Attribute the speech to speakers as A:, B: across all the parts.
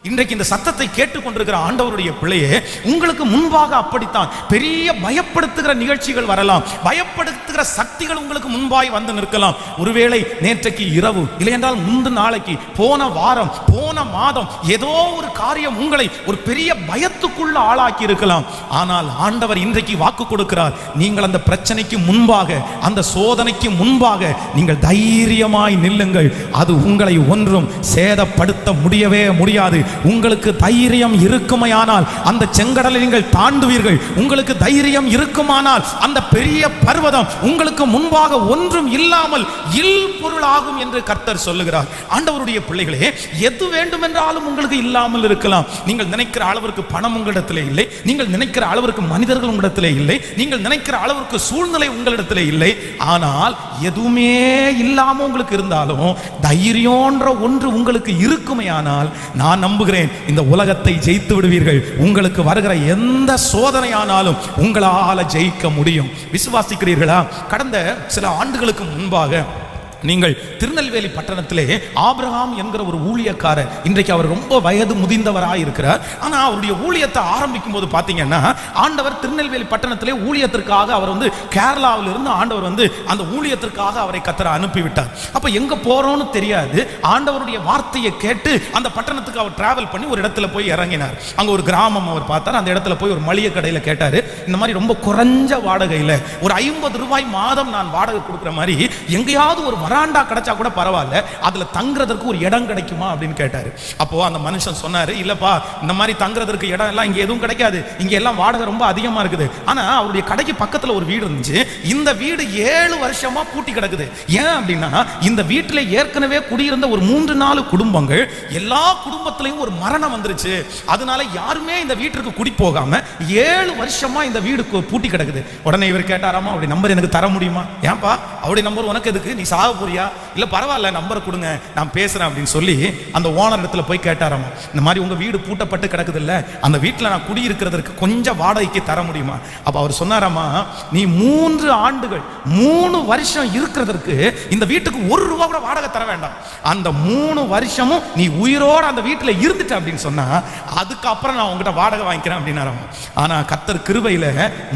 A: இன்றைக்கு இந்த சத்தத்தை கேட்டுக்கொண்டிருக்கிற ஆண்டவருடைய பிள்ளையே, உங்களுக்கு முன்பாக அப்படித்தான் பெரிய பயப்படுத்துகிற நிகழ்ச்சிகள் வரலாம், பயப்படுத்துகிற சக்திகள் உங்களுக்கு முன்பாய் வந்து நிற்கலாம். ஒருவேளை நேற்றைக்கு இரவு, இல்லை என்றால் முந்தின நாளைக்கு, போன வாரம், போன மாதம் ஏதோ ஒரு காரியம் உங்களை ஒரு பெரிய பயத்துக்குள்ள ஆளாக்கி இருக்கலாம். ஆனால் ஆண்டவர் இன்றைக்கு வாக்கு கொடுக்கிறார், நீங்கள் அந்த பிரச்சனைக்கு முன்பாக, அந்த சோதனைக்கு முன்பாக நீங்கள் தைரியமாய் நில்லுங்கள். அது உங்களை ஒன்றும் சேதப்படுத்த முடியவே முடியாது. உங்களுக்கு தைரியம் இருக்குமையானால் அந்த செங்கடலை நீங்கள் தாண்டுவீர்கள். உங்களுக்கு தைரியம் இருக்குமானால் அந்த பெரிய பர்வதம் உங்களுக்கு முன்பாக ஒன்றும் இல்லாமல் இல் பொருளாகும் என்று கர்த்தர் சொல்லுகிறார். ஆண்டவருடைய பிள்ளைகளே, எது வேண்டுமென்றாலும் உங்களுக்கு இல்லாமல் இருக்கலாம். நீங்கள் நினைக்கிற அளவிற்கு பணம் உங்களிடத்திலே இல்லை, நீங்கள் நினைக்கிற அளவிற்கு மனிதர்கள் உங்களிடத்திலே இல்லை, நீங்கள் நினைக்கிற அளவிற்கு சூழ்நிலை உங்களிடத்திலே இல்லை. ஆனால் எதுவுமே இல்லாம உங்களுக்கு இருந்தாலும் தைரியம்ன்ற ஒன்று உங்களுக்கு இருக்குமையானால் நான் நம்புகிறேன், இந்த உலகத்தை ஜெயித்து விடுவீர்கள். உங்களுக்கு வருகிற எந்த சோதனையானாலும் உங்களால ஜெயிக்க முடியும். விசுவாசிக்கிறீர்களா? கடந்த சில ஆண்டுகளுக்கு முன்பாக நீங்கள் திருநெல்வேலி பட்டணத்திலே ஆபிரகாம் என்கிற ஒரு ஊழியக்காரர், இன்றைக்கு அவர் ரொம்ப வயது முதிர்ந்தவராக இருக்கிறார். ஆனால் அவருடைய ஊழியத்தை ஆரம்பிக்கும் போது பார்த்தீங்கன்னா, ஆண்டவர் திருநெல்வேலி பட்டணத்திலே ஊழியத்திற்காக அவர் கேரளாவில் இருந்து ஆண்டவர் அந்த ஊழியத்திற்காக அவரை கர்த்தர் அனுப்பிவிட்டார். அப்போ எங்கே போகிறோன்னு தெரியாது. ஆண்டவருடைய வார்த்தையை கேட்டு அந்த பட்டணத்துக்கு அவர் டிராவல் பண்ணி ஒரு இடத்துல போய் இறங்கினார். அங்கே ஒரு கிராமம் அவர் பார்த்தார். அந்த இடத்துல போய் ஒரு மளிகை கடையில் கேட்டார், இந்த மாதிரி ரொம்ப குறைஞ்ச வாடகையில் ஒரு 50 ரூபாய் மாதம் நான் வாடகை கொடுக்குற மாதிரி எங்கேயாவது ஒரு வராண்டா கிடைச்சா கூட பரவாயில்ல, அதுல தங்குறதற்கு ஒரு இடம் கிடைக்குமா அப்படின்னு கேட்டாரு. அப்போ அந்த மனுஷன் சொன்னாரு, இல்லப்பா, இந்த மாதிரி தங்குறதற்கு இடம் எல்லாம் இங்க எதுவும் கிடைக்காது, இங்க எல்லாம் வாடகை ரொம்ப அதிகமா இருக்குது. ஆனா அவருடைய கடைக்கு பக்கத்துல ஒரு வீடு இருந்துச்சு. இந்த வீடு 7 வருஷமா பூட்டி கிடக்குது. ஏன் அப்படின்னா, இந்த வீட்டுல ஏற்கனவே குடியிருந்த ஒரு 3-4 குடும்பங்கள், எல்லா குடும்பத்திலையும் ஒரு மரணம் வந்துருச்சு. அதனால யாருமே இந்த வீட்டுக்கு குடி போகாம 7 வருஷமா இந்த வீடு பூட்டி கிடக்குது. உடனே இவர் கேட்டாராமா, அப்படி நம்பர் எனக்கு தர முடியுமா? ஏன்பா, அவருடைய நம்பர் உனக்கு எதுக்கு, நீ சாக போறியா? இல்ல பரவாயில்ல, நம்பரை கொடுங்க, நான் பேசுறேன் அப்படின்னு சொல்லி அந்த ஓனர் இடத்துல போய் கேட்டாராமா, இந்த மாதிரி உங்க வீடு பூட்டப்பட்டு கிடக்குது இல்ல, அந்த வீட்டில் நான் குடியிருக்கிறதுக்கு கொஞ்சம் வாடகைக்கு தர முடியுமா? அப்ப அவர் சொன்னாராமா, நீ 3 ஆண்டுகள் 3 வருஷம் இருக்கிறதுக்கு இந்த வீட்டுக்கு 1 ரூபா கூட வாடகை தர வேண்டாம். அந்த 3 வருஷமும் நீ உயிரோட அந்த வீட்டில் இருந்துட்ட அப்படின்னு சொன்னா, அதுக்கப்புறம் நான் உங்ககிட்ட வாடகை வாங்கிக்கிறேன் அப்படின்னாராமா. ஆனா கர்த்தர் கிருபையில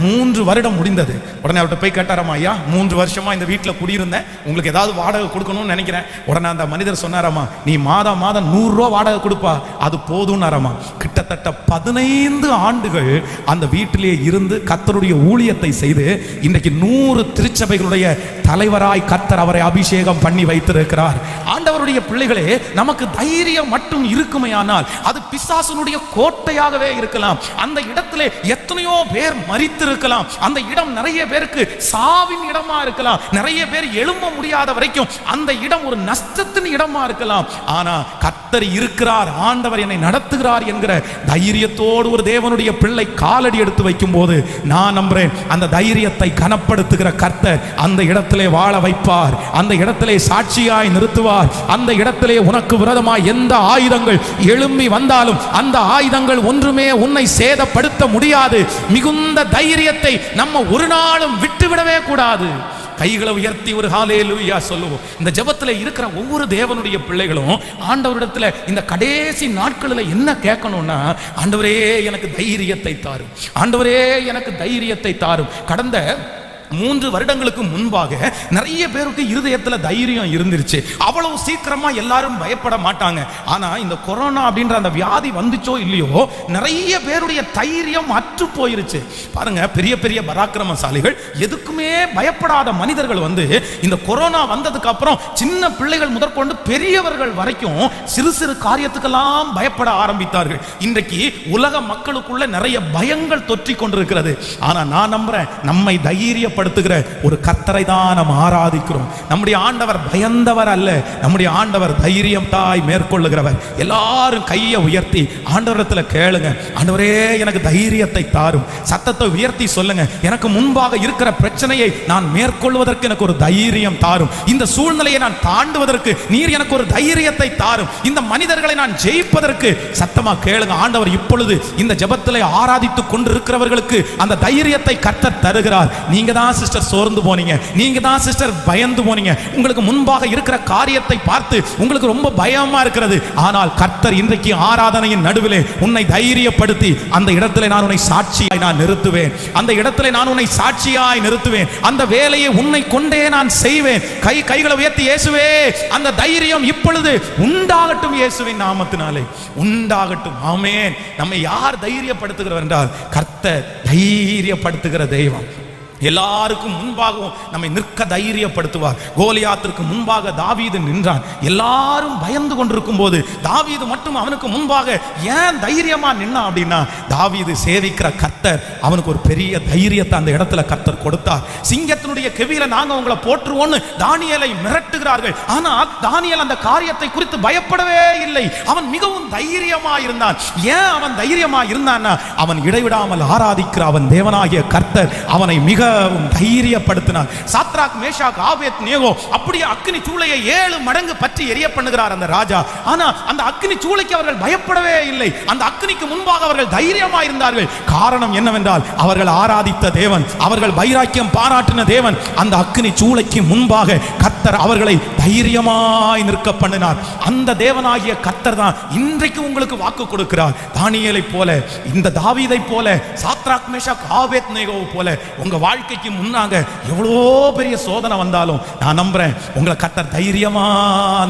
A: 3 வருடம் முடிந்தது. உடனே அவர்கிட்ட போய் கேட்டாராமா, ஐயா, 3 வருஷமா இந்த வீட்டில் குடியிருந்தேன், உங்களுக்கு ஏதாவது வாடகை கொடுக்கணும்னு நினைக்கிறேன். உடனே அந்த மனிதர் சொன்னாராமா, நீ மாதம் 100 ரூபா வாடகை கொடுப்பா, அது போதும்னாராமா. கிட்டத்தட்ட 15 ஆண்டுகள் அந்த வீட்டிலே இருந்து கர்த்தருடைய ஊழியத்தை செய்து இன்றைக்கு 100 திருச்சபைகளுடைய தலைவராய் கர்த்தர் அவரை அபிஷேகம் பண்ணி வைத்திருக்கிறார். ஆண்டவருடைய பிள்ளைகளே, நமக்கு தைரியம் மட்டும் இருக்குமையானால் அது பிசாசுனுடைய கோட்டையாகவே இருக்கலாம். அந்த இடத்திலே எத்தனையோ பேர் மரித்திருக்கலாம். அந்த இடம் நிறைய பேருக்கு சாவின் இடமா இருக்கலாம். நிறைய பேர் எழும்ப முடியாத வரைக்கும் அந்த இடம் ஒரு நஷ்டத்தின் இடமா இருக்கலாம். ஆனா கர்த்தர் இருக்கிறார், ஆண்டவர் என்னை நடத்துகிறார் என்கிற தைரியத்தோடு ஒரு தேவனுடைய பிள்ளை காலடி எடுத்து வைக்கும் போது நான் நம்புறேன், அந்த தைரியத்தை கனப்படுத்துகிற கர்த்தர் அந்த இடத்திலே வாழ வைப்பார், அந்த இடத்திலே சாட்சியாய் நிறுத்துவார். அந்த இடத்திலே உனக்கு விரோதமாய் எந்த ஆயுதங்கள் எழும்பி வந்தாலும் அந்த ஆயுதங்கள் ஒன்றுமே உன்னை சேதப்படுத்த முடியாது. மிகுந்த தைரியத்தை நம்ம ஒரு நாளும் விட்டுவிடவே கூடாது. கைகளை உயர்த்தி ஒரு ஹல்லேலூயா சொல்லுவோம். இந்த ஜெபத்துல இருக்கிற ஒவ்வொரு தேவனுடைய பிள்ளைகளும் ஆண்டவரிடத்துல இந்த கடைசி நாட்களில் என்ன கேட்கணும்னா, ஆண்டவரே எனக்கு தைரியத்தை தாரும், ஆண்டவரே எனக்கு தைரியத்தை தாரும். கடந்த 3 வருடங்களுக்கு முன்பாக நிறைய பேருக்கு இருதயத்தில் தைரியம் இருந்துருச்சு. அவ்வளவு சீக்கிரமா எல்லாரும் பயப்பட மாட்டாங்க. ஆனா இந்த கொரோனா அப்படின்ற அந்த வியாதி வந்துச்சோ இல்லையோ, நிறைய பேருடைய தைரியம் அற்று போயிருச்சு. பாருங்க, பெரிய பெரிய பராக்கிரமசாலிகள், எதுக்குமே பயப்படாத மனிதர்கள் இந்த கொரோனா வந்ததுக்கு அப்புறம் சின்ன பிள்ளைகள் முதற்கொண்டு பெரியவர்கள் வரைக்கும் சிறு சிறு காரியத்துக்கெல்லாம் பயப்பட ஆரம்பித்தார்கள். இன்றைக்கு உலக மக்களுக்குள்ள நிறைய பயங்கள் தொற்றி கொண்டிருக்கிறது. ஆனா நான் நம்புறேன், நம்மை தைரிய ஒரு கர்த்தரை தான் நாம் ஆராதிக்கிறோம். நம்முடைய ஆண்டவர் பயந்தவர் அல்ல, நம்முடைய ஆண்டவர் தைரியம் தாய் மேற்கொள்ளுகிறவர். எல்லாரும் கையை உயர்த்தி ஆண்டவரிடத்துல கேளுங்க, ஆண்டவரே எனக்கு தைரியத்தை தாரும். சத்தத்தை உயர்த்தி சொல்லுங்க, எனக்கு முன்பாக இருக்கிற பிரச்சனையை நான் மேற்கொள்வதற்கு எனக்கு ஒரு தைரியம் தாரும். இந்த சூழ்நிலையை நான் தாண்டுவதற்கு நீர் எனக்கு ஒரு தைரியத்தை தாரும். இந்த மனிதர்களை நான் ஜெயிப்பதற்கு சத்தமா கேளுங்க. ஆண்டவர் இப்பொழுது இந்த ஜெபத்திலே ஆராதித்துக் கொண்டிருக்கிறவர்களுக்கு அந்த தைரியத்தை கர்த்தர் தருகிறார். நீங்க தான் தான் சிஸ்டர் சோர்ந்து போனீங்க, நீங்க தான் சிஸ்டர் பயந்து போனீங்க, உங்களுக்கு முன்பாக இருக்கிற காரியத்தை பார்த்து உங்களுக்கு ரொம்ப பயமா இருக்கிறது. ஆனால் கர்த்தர் இன்றைக்கு ஆராதனையின் நடுவிலே உன்னை தைரியப்படுத்தி அந்த இடத்துல நான் உன்னை சாட்சியாய் நான் நிறுத்துவேன், அந்த இடத்துல நான் உன்னை சாட்சியாய் நிறுத்துவேன், அந்த வேலையை உன்னை கொண்டே நான் செய்வேன். கைகளை உயர்த்தி இயேசுவே அந்த தைரியம் இப்பொழுது உண்டாகட்டும், இயேசுவின் நாமத்தினாலே உண்டாகட்டும். ஆமென். நம்மை யார் தைரியப்படுத்துகிறவர் என்றால் கர்த்தர் தைரியப்படுத்துகிற தெய்வம். எல்லாருக்கும் முன்பாகவும் நம்மை நிற்க தைரியப்படுத்துவார். கோலியாத்திற்கு முன்பாக தாவீது நின்றான். எல்லாரும் பயந்து கொண்டிருக்கும் போது தாவீது மட்டும் அவனுக்கு முன்பாக ஏன் தைரியமா நின்னா அப்படின்னா, தாவீது சேவிக்கிற கர்த்தர் அவனுக்கு ஒரு பெரிய தைரியத்தை அந்த இடத்துல கர்த்தர் கொடுத்தார். சிங்கத்தினுடைய கெவியில நாங்க உங்களை போற்றுவோம்னு தானியேலை மிரட்டுகிறார்கள். ஆனால் தானியேல் அந்த காரியத்தை குறித்து பயப்படவே இல்லை. அவன் மிகவும் தைரியமா இருந்தான். ஏன் அவன் தைரியமா இருந்தான்னா, அவன் இடைவிடாமல் ஆராதிக்கிற அவன் தேவனாகிய கர்த்தர் அவனை மிக தைரியப்படுத்தினார். சாத்ராக், மேஷாக், ஆபேத்நேகோ அப்படியே அக்கினி சூளையை 7 மடங்கு பற்றி எரிய பண்ணுகிறார் அந்த ராஜா. ஆனா அந்த அக்கினி சூளைக்கு அவர்கள் பயப்படவே இல்லை. அந்த அக்கினிக்கு முன்பாக அவர்கள் தைரியமா இருந்தார்கள். காரணம் என்னவென்றால் அவர்கள் ஆராதித்த தேவன், அவர்கள் வைராக்கியம் பாராட்டின தேவன் அந்த அக்கினி சூளைக்கு முன்பாக கர்த்தர் அவர்களை தைரியமாய் நிற்க பண்ணினார். அந்த தேவனாகிய கர்த்தர் தான் இன்றைக்கு உங்களுக்கு வாக்கு கொடுக்கிறார். தானியேலை போல, இந்த தாவீதை போல, சாத்ராக், மேஷாக், ஆபேத்நேகோ போல உங்க வாழ்க்கைக்கு முன்னாங்க எவ்வளோ பெரிய சோதனை வந்தாலும் நான் நம்புறேன் உங்களை கர்த்தர் தைரியமா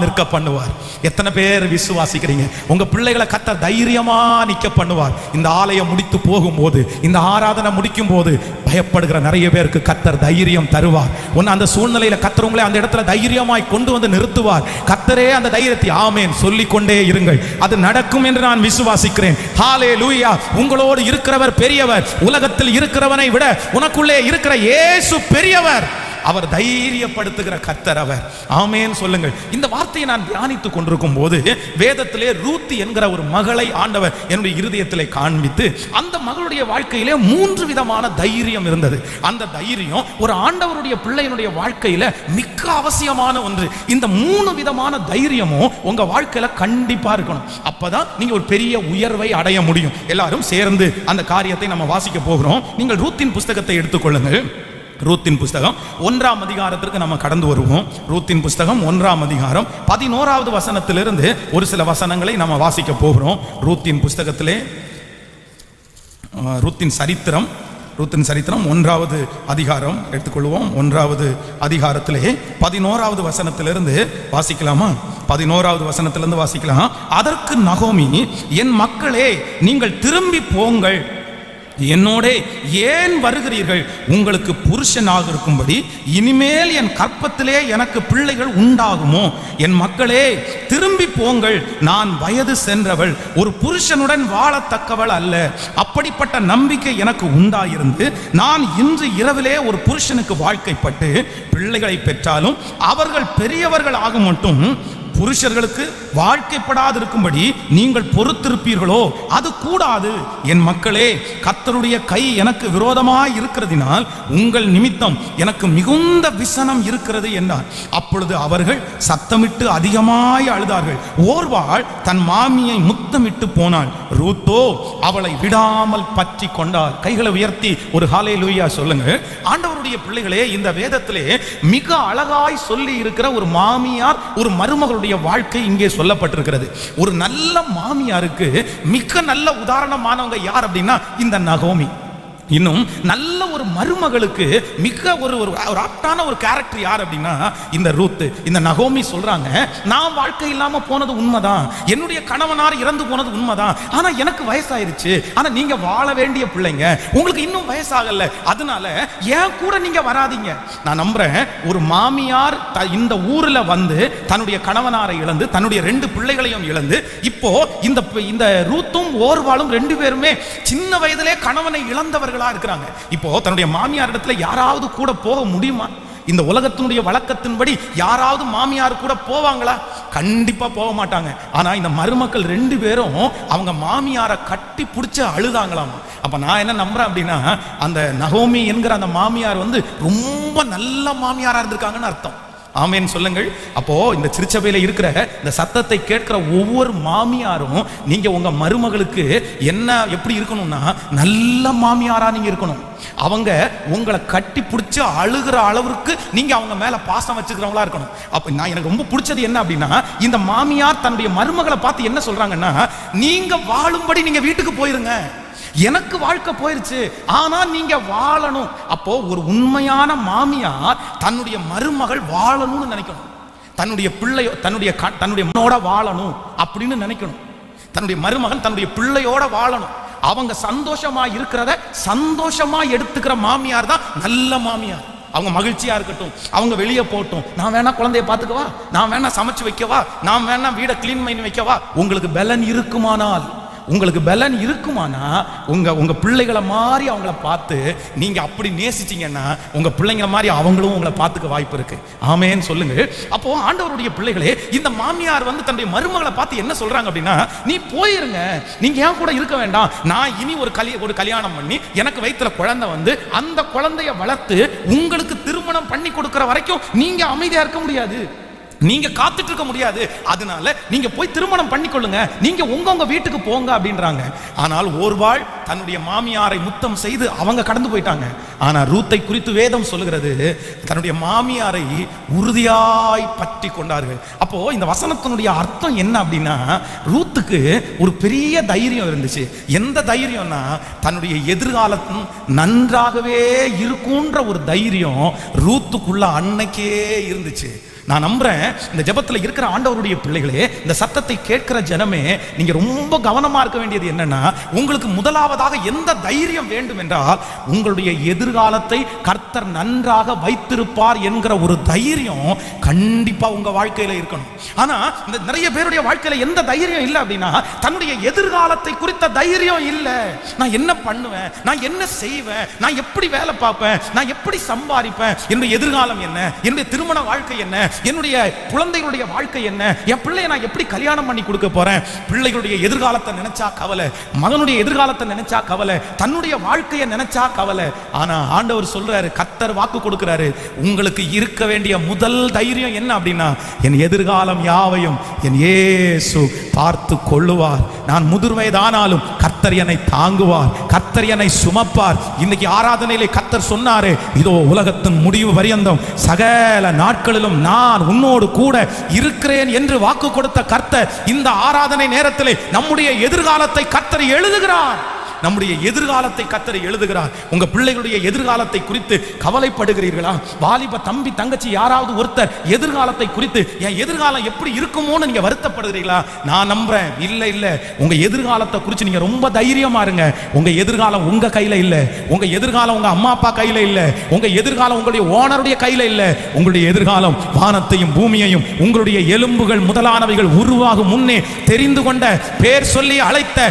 A: நிற்க பண்ணுவார். எத்தனை பேர் விசுவாசிக்கிறீங்க? உங்க பிள்ளைகளை கர்த்தர் தைரியமா நிற்க பண்ணுவார். இந்த ஆலயம் முடித்து போகும்போது, இந்த ஆராதனை முடிக்கும் போது பயப்படுகிற நிறைய பேருக்கு கர்த்தர் தைரியம் தருவார். ஒன்னு அந்த சூழ்நிலையில கர்த்தர் உங்களை அந்த இடத்துல தைரியமாய் கொண்டு வந்து நிறுத்துவார். கர்த்தரே அந்த தைரியத்தை ஆமென் சொல்லிக்கொண்டே இருங்கள். அது நடக்கும் என்று நான் விசுவாசிக்கிறேன். ஹல்லேலூயா. உங்களோடு இருக்கிறவர் பெரியவர். உலகத்தில் இருக்கிறவனை விட உனக்குள்ளே இருக்கிற இயேசு பெரியவர். அவர் தைரியப்படுத்துகிற கர்த்தர் அவர். ஆமென் சொல்லுங்கள். இந்த வார்த்தையை நான் தியானித்துக் கொண்டிருக்கும் போது வேதத்திலே ரூத் என்கிற ஒரு மகளை ஆண்டவர் என்னுடைய இருதயத்திலே காண்பித்து, அந்த மகளுடைய வாழ்க்கையிலே 3 விதமான தைரியம் இருந்தது. அந்த தைரியம் ஒரு ஆண்டவருடைய பிள்ளையினுடைய வாழ்க்கையில மிக அவசியமான ஒன்று. இந்த 3 விதமான தைரியமும் உங்க வாழ்க்கையில கண்டிப்பா இருக்கணும். அப்பதான் நீங்க ஒரு பெரிய உயர்வை அடைய முடியும். எல்லாரும் சேர்ந்து அந்த காரியத்தை நம்ம வாசிக்க போகிறோம். நீங்கள் ரூத்தின் புஸ்தகத்தை எடுத்துக்கொள்ளுங்கள். ரூத்தின் புஸ்தகம் 1ஆம் அதிகாரத்திற்கு நம்ம கடந்து வருவோம். ரூத்தின் புஸ்தகம் 1ஆம் அதிகாரம் 11வது வசனத்திலிருந்து ஒரு சில வசனங்களை நம்ம வாசிக்க போகிறோம். ரூத்தின் புஸ்தகத்திலே ரூத்தின் சரித்திரம் 1வது அதிகாரம் எடுத்துக்கொள்வோம். 1வது அதிகாரத்திலே 11வது வசனத்திலிருந்து வாசிக்கலாமா? 11வது வசனத்திலிருந்து வாசிக்கலாம். அதற்கு நகோமி, என் மக்களே, நீங்கள் திரும்பி போங்கள், என்னோடே ஏன் வருகிறீர்கள்? உங்களுக்கு புருஷனாக இருக்கும்படி இனிமேல் என் கற்பத்திலே எனக்கு பிள்ளைகள் உண்டாகுமோ? என் மக்களே, திரும்பி போங்கள், நான் வயது சென்றவள், ஒரு புருஷனுடன் வாழத்தக்கவள் அல்ல. அப்படிப்பட்ட நம்பிக்கை எனக்கு உண்டாயிருந்து நான் இன்று இரவிலே ஒரு புருஷனுக்கு வாழ்க்கைப்பட்டு பிள்ளைகளை பெற்றாலும் அவர்கள் பெரியவர்கள் ஆக மட்டும் புருஷர்களுக்கு வாழ்க்கைப்படாதிருக்கும்படி நீங்கள் பொறுத்திருப்பீர்களோ? அது கூடாது. என் மக்களே, கர்த்தருடைய கை எனக்கு விரோதமாய் இருக்கிறதினால் உங்கள் நிமித்தம் எனக்கு மிகுந்த விசனம் இருக்கிறது என்றார். அப்பொழுது அவர்கள் சத்தமிட்டு அதிகமாய் அழுதார்கள். ஓர்வாள் தன் மாமியை முத்தமிட்டு போனாள். ரூத்தோ அவளை விடாமல் பற்றி கொண்டாள். கைகளை உயர்த்தி ஒரு ஹல்லேலூயா சொல்லுங்க. ஆண்டவருடைய பிள்ளைகளே, இந்த வேதத்திலே மிக அழகாய் சொல்லி இருக்கிற ஒரு மாமியார், ஒரு மருமகளுடைய வாழ்க்கை இங்கே சொல்லப்பட்டிருக்கிறது. ஒரு நல்ல மாமியாருக்கு மிக நல்ல உதாரணமானவங்க யார் அப்படின்னா இந்த நகோமி. இன்னும் நல்ல ஒரு மருமகளுக்கு மிக ஒரு ஆப்டான ஒரு கேரக்டர் யார் அப்படின்னா இந்த ரூத். இந்த நகோமி சொல்றாங்க, நான் வாழ்க்கை இல்லாம போனது உண்மைதான், என்னுடைய கணவனார் இறந்து போனது உண்மைதான், ஆனா எனக்கு வயசாயிருச்சு, ஆனா நீங்க வாழ வேண்டிய பிள்ளைங்க, உங்களுக்கு இன்னும் வயசாகல, அதனால ஏன் கூட நீங்க வராதீங்க. நான் நம்புறேன் ஒரு மாமியார் இந்த ஊர்ல வந்து தன்னுடைய கணவனாரை இழந்து தன்னுடைய 2 பிள்ளைகளையும் இழந்து இப்போ இந்த ரூத்தும் ஓர்வாளும் 2 பேருமே சின்ன வயதிலே கணவனை இழந்தவர்கள் இருக்கிறாங்க. இப்போ தன்னுடைய மாமியார் இடத்துல யாராவது கூட போக முடியுமா? இந்த உலகத்தினுடைய வழக்கத்தின்படி யாராவது மாமியார் கூட போவாங்களா? கண்டிப்பா போக மாட்டாங்க. ஆனா இந்த மருமக்கள் 2 பேரும் அவங்க மாமியாரை கட்டி பிடிச்சு அழுதாங்களாம். அப்ப நான் என்ன நம்புறேன் அப்படின்னா, அந்த நகோமி என்கிற அந்த மாமியார் வந்து ரொம்ப நல்ல மாமியாரா இருந்திருக்காங்கன்னு அர்த்தம். ஆமேன் சொல்லுங்கள். அப்போ இந்த திருச்சபையில இருக்கிற இந்த சத்தத்தை கேட்கிற ஒவ்வொரு மாமியாரும் நீங்க உங்க மருமகளுக்கு என்ன எப்படி இருக்கணும்னா நல்ல மாமியாரா நீங்க இருக்கணும். அவங்க உங்களை கட்டி பிடிச்சி அழுகிற அளவுக்கு நீங்க அவங்க மேல பாசம் வச்சுக்கிறவங்களா இருக்கணும். அப்ப நான் எனக்கு ரொம்ப பிடிச்சது என்ன அப்படின்னா, இந்த மாமியார் தன்னுடைய மருமகளை பார்த்து என்ன சொல்றாங்கன்னா, நீங்க வாழும்படி நீங்க வீட்டுக்கு போயிருங்க, எனக்கு வாழ்க்கை போயிருச்சு, ஆனா நீங்க வாழணும். அப்போ ஒரு உண்மையான மாமியார் தன்னுடைய மருமகள் வாழணும்னு நினைக்கணும். தன்னுடைய பிள்ளையோ தன்னுடைய மகனோட வாழணும் அப்படின்னு நினைக்கணும். தன்னுடைய மருமகன் தன்னுடைய பிள்ளையோட வாழணும். அவங்க சந்தோஷமா இருக்கிறத சந்தோஷமா எடுத்துக்கிற மாமியார் தான் நல்ல மாமியார். அவங்க மகிழ்ச்சியா இருக்கட்டும், அவங்க வெளியே போட்டும், நான் வேணா குழந்தைய பார்த்துக்கவா, நான் வேணா சமைச்சு வைக்கவா, நான் வேணா வீடை கிளீன் பண்ணி வைக்கவா. உங்களுக்கு பலன் இருக்குமானால் உங்க பிள்ளைகளை மாதிரி அவங்கள பார்த்து நீங்க அப்படி நேசிச்சீங்கன்னா உங்க பிள்ளைங்களை மாதிரி அவங்களும் உங்களை பார்த்துக்க வாய்ப்பு இருக்கு. ஆமேன்னு சொல்லுங்க. அப்போ ஆண்டவருடைய பிள்ளைகளே, இந்த மாமியார் வந்து தன்னுடைய மருமகளை பார்த்து என்ன சொல்றாங்க அப்படின்னா, நீ போயிருங்க, நீங்க ஏன் கூட இருக்க வேண்டாம், நான் இனி ஒரு கல்யாணம் பண்ணி எனக்கு வயித்துல குழந்தை வந்து அந்த குழந்தைய வளர்த்து உங்களுக்கு திருமணம் பண்ணி கொடுக்கிற வரைக்கும் நீங்க அமைதியா இருக்க முடியாது, நீங்க காத்துட்டு இருக்க முடியாது, அதனால நீங்க போய் திருமணம் பண்ணிக்கொள்ளுங்க, நீங்க உங்க வீட்டுக்கு போங்க அப்படின்றாங்க. ஆனால் ஒருவாள் தன்னுடைய மாமியாரை முத்தம் செய்து அவங்க கடந்து போயிட்டாங்க. ஆனா ரூத்தை குறித்து வேதம் சொல்லுகிறது, தன்னுடைய மாமியாரை உறுதியாய் பற்றி கொண்டார்கள். அப்போ இந்த வசனத்தினுடைய அர்த்தம் என்ன அப்படின்னா, ரூத்துக்கு ஒரு பெரிய தைரியம் இருந்துச்சு. எந்த தைரியம்னா, தன்னுடைய எதிர்காலம் நன்றாகவே இருக்குன்ற ஒரு தைரியம் ரூத்துக்குள்ள அன்னைக்கே இருந்துச்சு. நான் நம்புறேன், இந்த ஜெபத்தில் இருக்கிற ஆண்டவருடைய பிள்ளைகளே, இந்த சத்தத்தை கேட்கிற ஜனமே, நீங்க ரொம்ப கவனமா இருக்க வேண்டியது என்னன்னா, உங்களுக்கு முதலாவதாக எந்த தைரியம் வேண்டும் என்றால், உங்களுடைய எதிர்காலத்தை கர்த்தர் நன்றாக வைத்திருப்பார் என்கிற ஒரு தைரியம் கண்டிப்பா உங்க வாழ்க்கையில இருக்கணும். ஆனா இந்த நிறைய பேருடைய வாழ்க்கையில எந்த தைரியம் இல்லை அப்படின்னா, தன்னுடைய எதிர்காலத்தை குறித்த தைரியம் இல்லை. நான் என்ன பண்ணுவேன், நான் என்ன செய்வேன், நான் எப்படி வேலை பார்ப்பேன், நான் எப்படி சம்பாதிப்பேன், என்னுடைய எதிர்காலம் என்ன, என்னுடைய திருமண வாழ்க்கை என்ன, என்னுடைய குழந்தைகளுடைய வாழ்க்கை என்ன, என் பிள்ளையை நான் எப்படி கல்யாணம் பண்ணி கொடுக்க போறேன், பிள்ளைகளுடைய எதிர்காலத்தை நினைச்சா கவலை, மகனுடைய எதிர்காலத்தை நினைச்சா கவலை, தன்னுடைய வாழ்க்கையை நினைச்சா கவலை. ஆனா ஆண்டவர் சொல்றாரு, கர்த்தர் வாக்கு கொடுக்கிறாரு, உங்களுக்கு இருக்க வேண்டிய முதல் தைரியம் என்ன அப்படின்னா, என் எதிர்காலம் யாவையும் என் இயேசு பார்த்து கொள்ளுவார், நான் முதிர் வயதானாலும் கர்த்தர் என்னை தாங்குவார், கர்த்தர் என்னை சுமப்பார். இன்னைக்கு ஆராதனையிலே கர்த்தர் சொன்னாரு, இதோ உலகத்தின் முடிவு பரியந்தம் சகல நாட்களிலும் நான் உன்னோடு கூட இருக்கிறேன் என்று வாக்கு கொடுத்த கர்த்தர் இந்த ஆராதனை நேரத்திலே நம்முடைய எதிர்காலத்தை கர்த்தர் எழுதுகிறார். நம்முடைய எதிர்காலத்தை கர்த்தர் எழுதுகிறார். உங்க பிள்ளைகளுடைய எதிர்காலத்தை குறித்து கவலைப்படுகிறீர்களா? வாலிப தம்பி தங்கச்சி யாராவது ஒருத்தர் எதிர்காலத்தை குறித்து என் எதிர்காலம் எப்படி இருக்குமோன்னு நீங்க வருத்தப்படுகிறீர்களா? நான் நம்புறேன், இல்ல இல்ல, உங்க எதிர்காலத்தை குறித்து நீங்க ரொம்ப தைரியமா இருங்க. உங்க எதிர்காலம் உங்க கையில இல்ல, உங்க எதிர்காலம் உங்க அம்மா அப்பா கையில இல்ல, உங்க எதிர்காலம் உங்களுடைய ஓனருடைய கையில இல்ல. உங்களுடைய எதிர்காலம் வானத்தையும் பூமியையும் உங்களுடைய எலும்புகள் முதலானவைகள் உருவாகும் முன்னே தெரிந்து கொண்ட, பேர் சொல்லி அழைத்த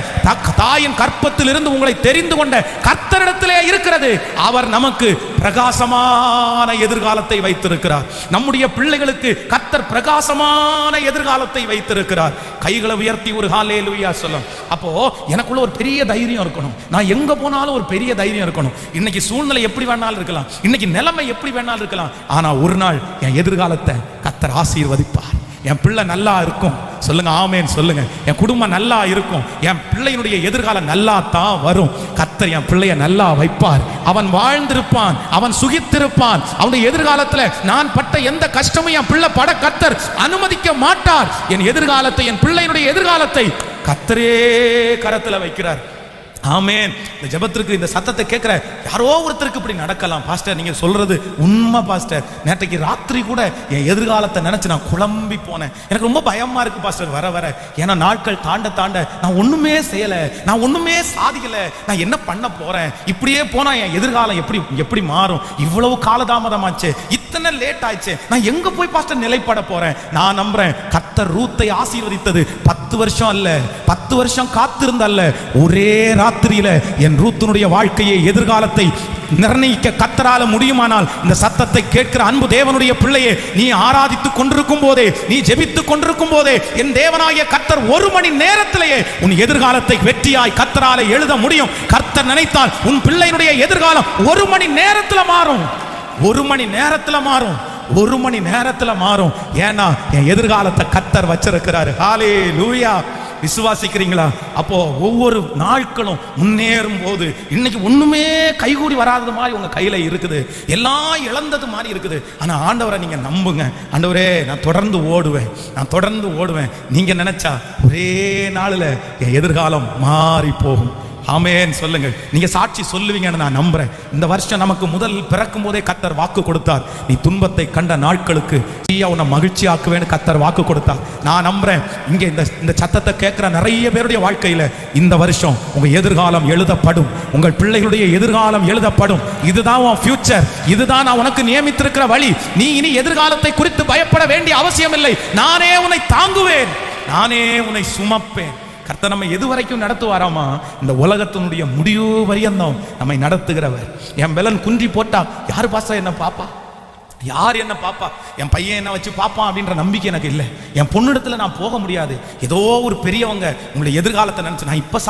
A: தாயின் கற்பத்தில் உங்களை தெரிந்து கொண்ட கர்த்தரிடத்திலே இருக்கிறது. அவர் நமக்கு பிரகாசமான எதிர்காலத்தை வைத்திருக்கிறார். நம்முடைய பிள்ளைகளுக்கு கர்த்தர் பிரகாசமான எதிர்காலத்தை வைத்திருக்கிறார். கைகளை உயர்த்தி ஒரு ஹல்லேலூயா சொல்லும். அப்போ எனக்குள்ள ஒரு பெரிய தைரியம் இருக்கணும். நான் எங்க போனாலும் ஒரு பெரிய தைரியம் இருக்கணும். இன்னைக்கு சூழ்நிலை எப்படி வேணாலும் இருக்கலாம், இன்னைக்கு நிலைமை எப்படி வேணாலும் இருக்கலாம், ஆனா ஒரு நாள் என் எதிர்காலத்தை கர்த்தர் ஆசீர்வதிப்பார். என் பிள்ளை நல்லா இருக்கும், சொல்லுங்க ஆமேன் சொல்லுங்க. என் குடும்பம் நல்லா இருக்கும், என் பிள்ளையினுடைய எதிர்காலம் நல்லா தான் வரும். கர்த்தர் என் பிள்ளைய நல்லா வைப்பார். அவன் வாழ்ந்திருப்பான், அவன் சுகித்திருப்பான். அவனுடைய எதிர்காலத்தில் நான் பட்ட எந்த கஷ்டமும் என் பிள்ளை பட கர்த்தர் அனுமதிக்க மாட்டார். என் எதிர்காலத்தை, என் பிள்ளையினுடைய எதிர்காலத்தை கர்த்தரே கரத்தில் வைக்கிறார். ஆமென். இந்த ஜெபத்திற்கு இந்த சத்தத்தை கேட்கிற யாரோ ஒருத்தருக்கு இப்படி நடக்கலாம். பாஸ்டர், நீங்க சொல்றது உண்மை பாஸ்டர். நேற்றைக்கு ராத்திரி கூட என் எதிர்காலத்தை நினைச்சு நான் குழம்பி போனேன். எனக்கு ரொம்ப பயமா இருக்கு பாஸ்டர் வர வர. ஏன்னா நாட்கள் தாண்ட தாண்ட நான் ஒண்ணுமே செய்யல, நான் ஒண்ணுமே சாதிக்கல, நான் என்ன பண்ண போறேன், இப்படியே போனா என் எதிர்காலம் எப்படி மாறும், இவ்வளவு காலதாமதமாச்சு, இத்தனை லேட் ஆயிடுச்சு, நான் எங்க போய் பாஸ்டர் நிலைப்பட போறேன். நான் நம்புறேன், கர்த்தர் ரூத்தை ஆசீர்வதித்தது 10 வருஷம் அல்ல, 10 வருஷம் காத்திருந்தல்ல, ஒரே ராத்திரியில என் ரூத்தினுடைய வாழ்க்கையை, எதிர்காலத்தை நிர்ணயிக்க கர்த்தரால முடியுமானால், இந்த சத்தத்தை கேட்கிற அன்பு தேவனுடைய பிள்ளையே, நீ ஆராதித்துக் கொண்டிருக்கும் போதே, நீ ஜெபித்துக் கொண்டிருக்கும் போதே, என் தேவனாகிய கர்த்தர் 1 மணி நேரத்திலேயே உன் எதிர்காலத்தை வெற்றியாய் கர்த்தரால எழுத முடியும். கர்த்தர் நினைத்தால் உன் பிள்ளையினுடைய எதிர்காலம் 1 மணி நேரத்தில் மாறும். 1 மணி நேரத்தில் மாறும். 1 மணி நேரத்துல மாறும். ஏன்னா என் எதிர்காலத்தை கர்த்தர் வச்சிருக்கிறாரு. ஹல்லேலூயா. விசுவாசிக்கிறீங்களா? அப்போ ஒவ்வொரு நாட்களும் முன்னேறும் போது இன்னைக்கு ஒண்ணுமே கைகூடி வராதது மாதிரி உங்க கையில இருக்குது, எல்லாம் இழந்தது மாதிரி இருக்குது. ஆனா ஆண்டவரை நீங்க நம்புங்க. ஆண்டவரே நான் தொடர்ந்து ஓடுவேன், நான் தொடர்ந்து ஓடுவேன். நீங்க நினைச்சா ஒரே நாளில் என் எதிர்காலம் மாறி போகும். ஆமென் சொல்லுங்க. நீங்க சாட்சி சொல்லுவீங்கன்னு நான் நம்புறேன். இந்த வருஷம் நமக்கு முதல் பிறக்கும் போதே கர்த்தர் வாக்கு கொடுத்தார். நீ துன்பத்தை கண்ட நாட்களுக்கு உன்னை மகிழ்ச்சி ஆக்குவேன்னு கர்த்தர் வாக்கு கொடுத்தார். நான் நம்புறேன் இங்க இந்த சத்தத்தை கேட்கிற நிறைய பேருடைய வாழ்க்கையில இந்த வருஷம் உங்க எதிர்காலம் எழுதப்படும். உங்கள் பிள்ளைகளுடைய எதிர்காலம் எழுதப்படும். இதுதான் உன் ஃபியூச்சர், இதுதான் நான் உனக்கு நியமித்திருக்கிற வழி. நீ இனி எதிர்காலத்தை குறித்து பயப்பட வேண்டிய அவசியம் இல்லை. நானே உன்னை தாங்குவேன், நானே உன்னை சுமப்பேன். கர்த்தர் நம்ம எது வரைக்கும் நடத்துவாராமா? இந்த உலகத்தினுடைய முடிவு வரையும் நம்மை நடத்துகிறவர். என் பெலன் குன்றி போட்டா யாரு பாசா என்ன பாப்பா, யார் என்ன பாப்பா, என் பையன் என்ன வச்சு பாப்பான் அப்படின்ற நம்பிக்கை எனக்கு இல்லை. என் பொண்ணிடத்துல நான் போக முடியாது. ஏதோ ஒரு பெரியவங்க உங்களுடைய எதிர்காலத்தை நினைச்சு நான் இப்ப